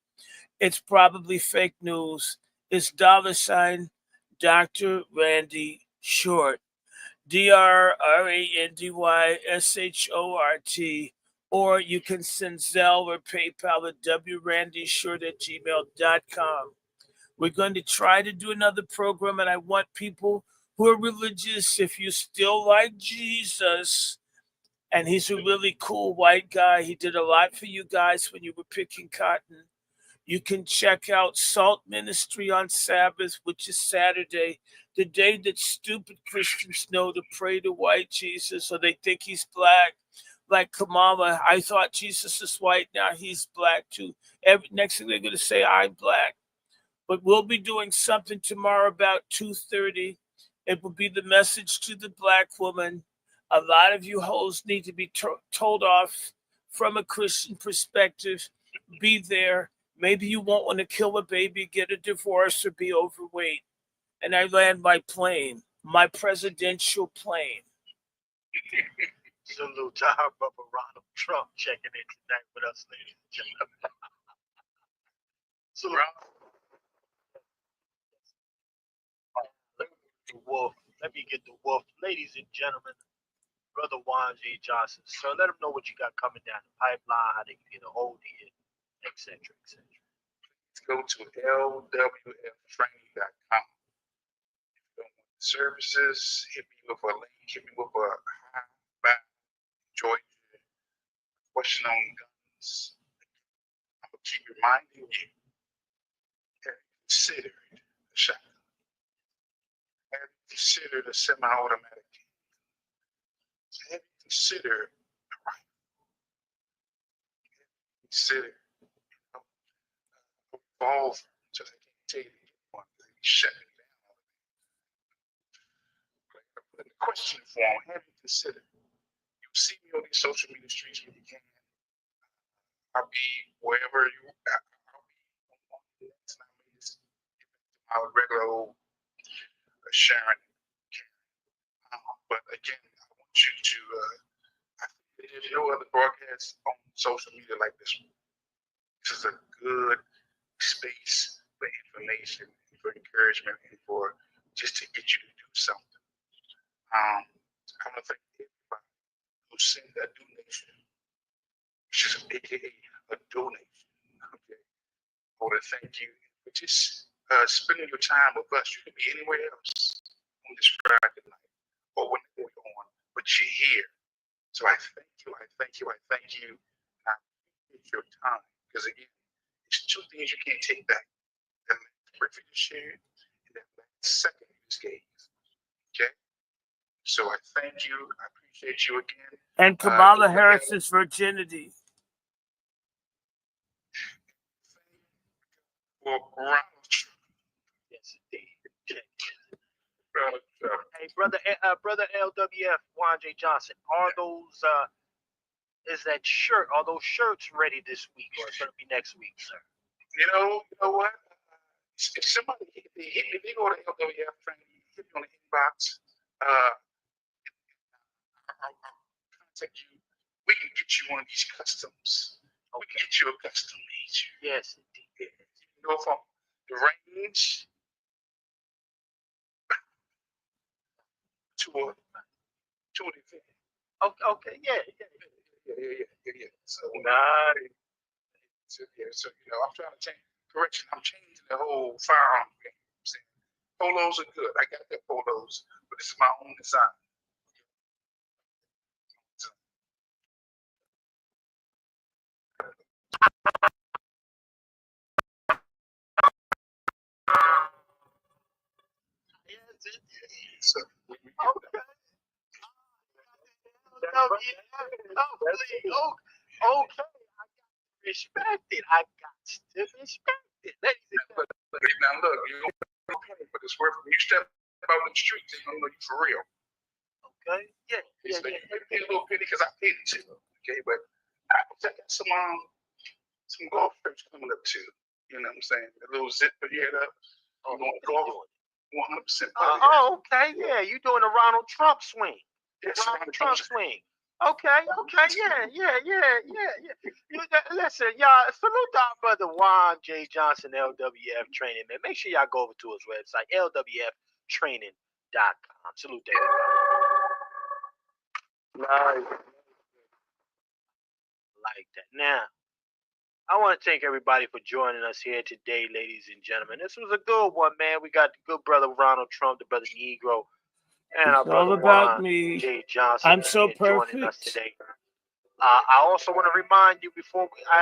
It's probably fake news. It's $ Dr. Randy Short. DrRandyShort. Or you can send Zelle or PayPal at wrandyshort@gmail.com. We're going to try to do another program, and I want people who are religious, if you still like Jesus, and he's a really cool white guy. He did a lot for you guys when you were picking cotton. You can check out Salt Ministry on Sabbath, which is Saturday, the day that stupid Christians know to pray to white Jesus, or they think he's black. Like Kamala, I thought Jesus is white, now he's black too. Next thing they're going to say, I'm black. But we'll be doing something tomorrow about 2:30. It will be the message to the black woman. A lot of you hoes need to be told off from a Christian perspective. Be there. Maybe you won't want to kill a baby, get a divorce, or be overweight. And I land my plane, my presidential plane. Salute to our brother Ronald Trump checking in tonight with us, ladies and gentlemen. So, Wolf. Let me get the Wolf. Ladies and gentlemen, Brother Juan J. Johnson. Sir, let them know what you got coming down the pipeline, how they can get a hold of you, etc., etc. Go to lwftraining.com. If you don't want the services, hit me with a link, hit me with a hi, bye, Georgia question on guns. I'm going to keep reminding you, have you considered a shotgun? Have you considered a semi-automatic? Have you considered a rifle? Have you considered a revolver? So I can't tell you one because they shut me down. But in the question form, have you considered? You see me on these social media streets when you can. I'll be wherever you. I'll be on the next 9 minutes. Get back to my regular old Sharon. But again, I want you to. I think there's no other broadcast on social media like this one. This is a good space for information, for encouragement, and for just to get you to do something. I want to thank everybody who sent a donation, which is AKA a donation. Okay, I want to thank you for just spending your time with us. You could be anywhere else on this Friday night or whenever we're on, but you're here. So I thank you. I thank you. I thank you. I appreciate your time because again, it's 2 things you can't take back. That last you shared and that last second you just gave. Okay? So I thank you. I appreciate you again. And Kamala Harris's virginity. For Ronald Trump. Yes, indeed. Hey, brother LWF, Juan J. Johnson, are those are those shirts ready this week, or it's gonna be next week, sir? You know what? If somebody hit me, if they go to LWF training, hit me on the inbox. I'll contact you. We can get you one of these customs. We can get you a custom made. Yes, indeed. You can go from the range to an event. Okay, yeah. So nice. So I'm trying to change. Correction, I'm changing the whole firearm game. polos are good. I got the polos, but this is my own design. So, Okay. Okay. Respect it. I got to respect it. Ladies and but now look, you don't pay, but it's worth it. When you step out in the street, they don't know you for real. okay. Yeah. They pay a little penny because I paid it too. Okay, but I got some golf trips coming up too. You know what I'm saying? A little zip your head up. You want golf? 100%. Okay. Yeah. You doing a Ronald Trump swing? Yes, Ronald Trump swing. Okay. Yeah. Listen, y'all, salute our brother Juan J. Johnson, LWF Training, man. Make sure y'all go over to his website, lwftraining.com. Salute that. Like that. Now, I want to thank everybody for joining us here today, ladies and gentlemen. This was a good one, man. We got the good brother Ronald Trump, the brother Negro, and our It's all brother about Juan me. J. Johnson. I'm so joining us perfect. today. I also want to remind you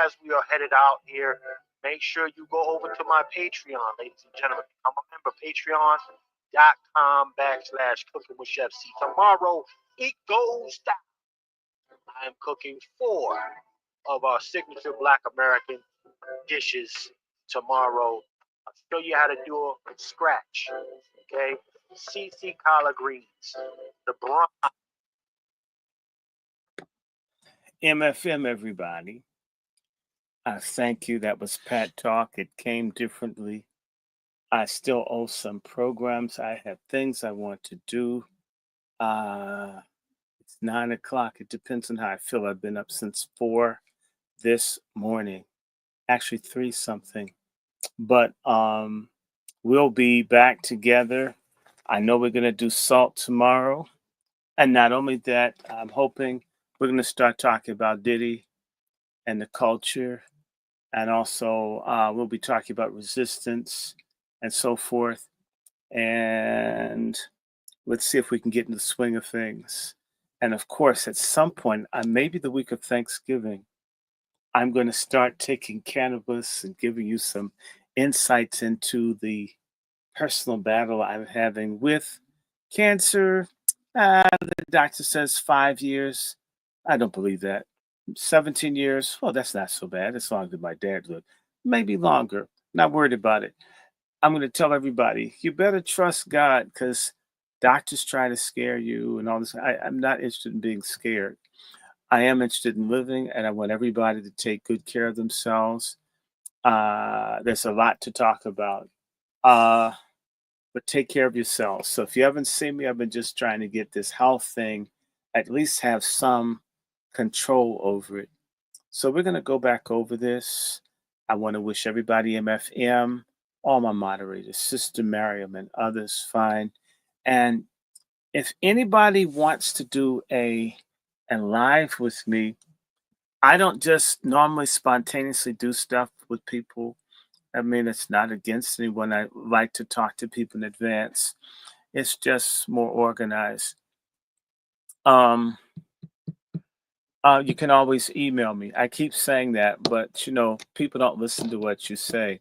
as we are headed out here, make sure you go over to my Patreon, ladies and gentlemen. I'm a member, patreon.com/cooking with Chef C. Tomorrow, it goes down. I am cooking 4 of our signature Black American dishes tomorrow. I'll show you how to do it from scratch. Okay? CC collard greens, the brown. MFM, everybody. Thank you. That was Pat Talk. It came differently. I still owe some programs. I have things I want to do. It's 9 o'clock. It depends on how I feel. I've been up since 4 this morning. Actually 3 something. But we'll be back together. I know we're going to do SALT tomorrow. And not only that, I'm hoping we're going to start talking about Diddy and the culture. And also we'll be talking about resistance and so forth. And let's see if we can get in the swing of things. And of course, at some point, maybe the week of Thanksgiving, I'm going to start taking cannabis and giving you some insights into the personal battle I'm having with cancer. The doctor says 5 years. I don't believe that. 17 years. Well, that's not so bad. As long as my dad lived. Maybe longer. Not worried about it. I'm going to tell everybody, you better trust God because doctors try to scare you and all this. I'm not interested in being scared. I am interested in living, and I want everybody to take good care of themselves. There's a lot to talk about. But take care of yourselves. So if you haven't seen me, I've been just trying to get this health thing, at least have some control over it. So we're going to go back over this. I want to wish everybody MFM, all my moderators, Sister Miriam and others, fine. And if anybody wants to do a live with me, I don't just normally spontaneously do stuff with people. I mean, it's not against anyone. I like to talk to people in advance. It's just more organized. You can always email me. I keep saying that, but people don't listen to what you say.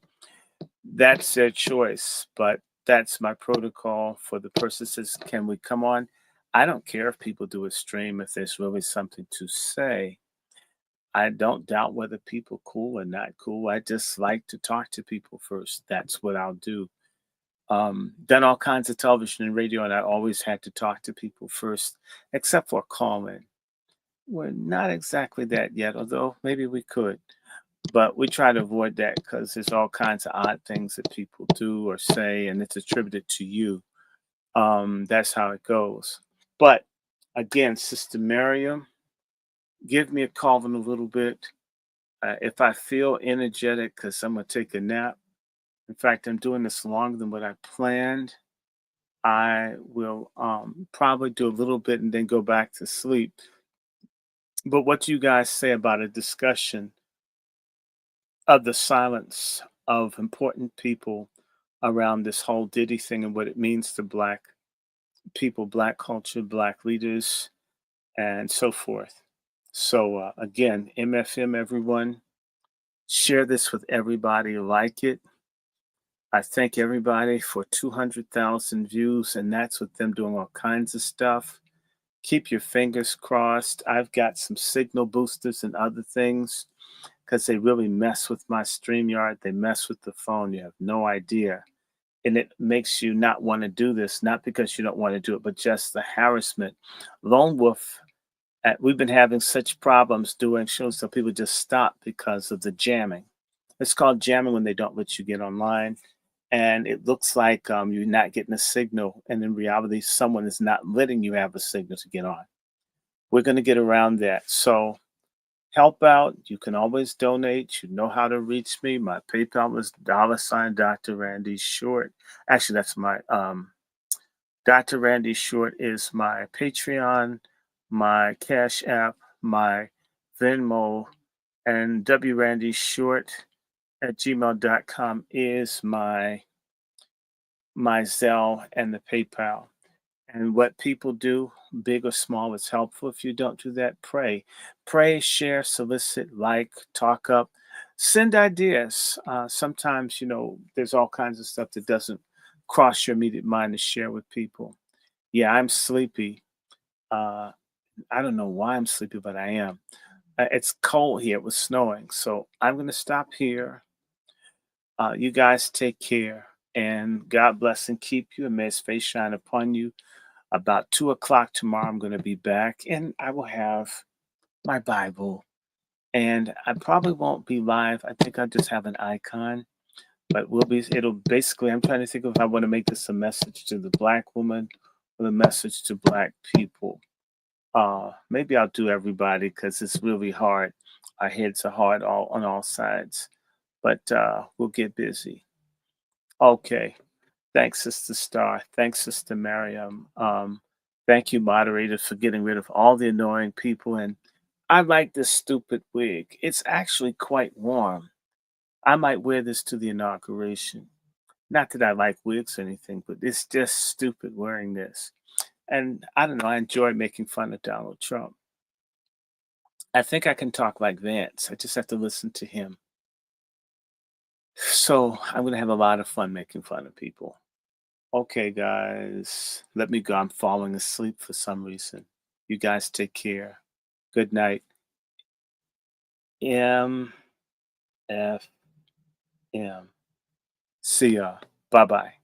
That's their choice, but that's my protocol for the person who says, can we come on? I don't care if people do a stream if there's really something to say. I don't doubt whether people cool or not cool. I just like to talk to people first. That's what I'll do. Done all kinds of television and radio, and I always had to talk to people first, except for call-in. We're not exactly that yet, although maybe we could. But we try to avoid that because there's all kinds of odd things that people do or say, and it's attributed to you. That's how it goes. But again, Sister Miriam, give me a call in a little bit. If I feel energetic, because I'm going to take a nap. In fact, I'm doing this longer than what I planned. I will probably do a little bit and then go back to sleep. But what do you guys say about a discussion of the silence of important people around this whole Diddy thing and what it means to Black people, Black culture, Black leaders, and so forth. So again, MFM, everyone, share this with everybody, like it. I thank everybody for 200,000 views, and that's with them doing all kinds of stuff. Keep your fingers crossed. I've got some signal boosters and other things because they really mess with my StreamYard. They mess with the phone. You have no idea. And it makes you not want to do this, not because you don't want to do it, but just the harassment. Lone Wolf, we've been having such problems doing shows, so people just stop because of the jamming. It's called jamming when they don't let you get online. And it looks like you're not getting a signal. And in reality, someone is not letting you have a signal to get on. We're going to get around that. So help out. You can always donate. You know how to reach me. My PayPal is $ Dr. Randy Short. Actually, that's my Dr. Randy Short is my Patreon, my Cash App, my Venmo, and wrandyshort@gmail.com is my Zelle and the PayPal. And what people do, big or small, is helpful. If you don't do that, pray. Pray, share, solicit, like, talk up, send ideas. Sometimes, there's all kinds of stuff that doesn't cross your immediate mind to share with people. Yeah, I'm sleepy. I don't know why I'm sleepy, but I am. It's cold here. It was snowing. So I'm going to stop here. You guys take care. And God bless and keep you, and may his face shine upon you. About 2 o'clock tomorrow, I'm going to be back, and I will have my Bible. And I probably won't be live. I think I'll just have an icon, but it'll basically, I'm trying to think of if I want to make this a message to the Black woman or a message to Black people. Maybe I'll do everybody because it's really hard. Our heads are hard on all sides, but we'll get busy. Okay. Thanks, Sister Star. Thanks, Sister Miriam. Thank you, moderators, for getting rid of all the annoying people. And I like this stupid wig. It's actually quite warm. I might wear this to the inauguration. Not that I like wigs or anything, but it's just stupid wearing this. And I don't know, I enjoy making fun of Donald Trump. I think I can talk like Vance. I just have to listen to him. So I'm going to have a lot of fun making fun of people. Okay, guys, let me go. I'm falling asleep for some reason. You guys take care. Good night. MFM. See ya. Bye-bye.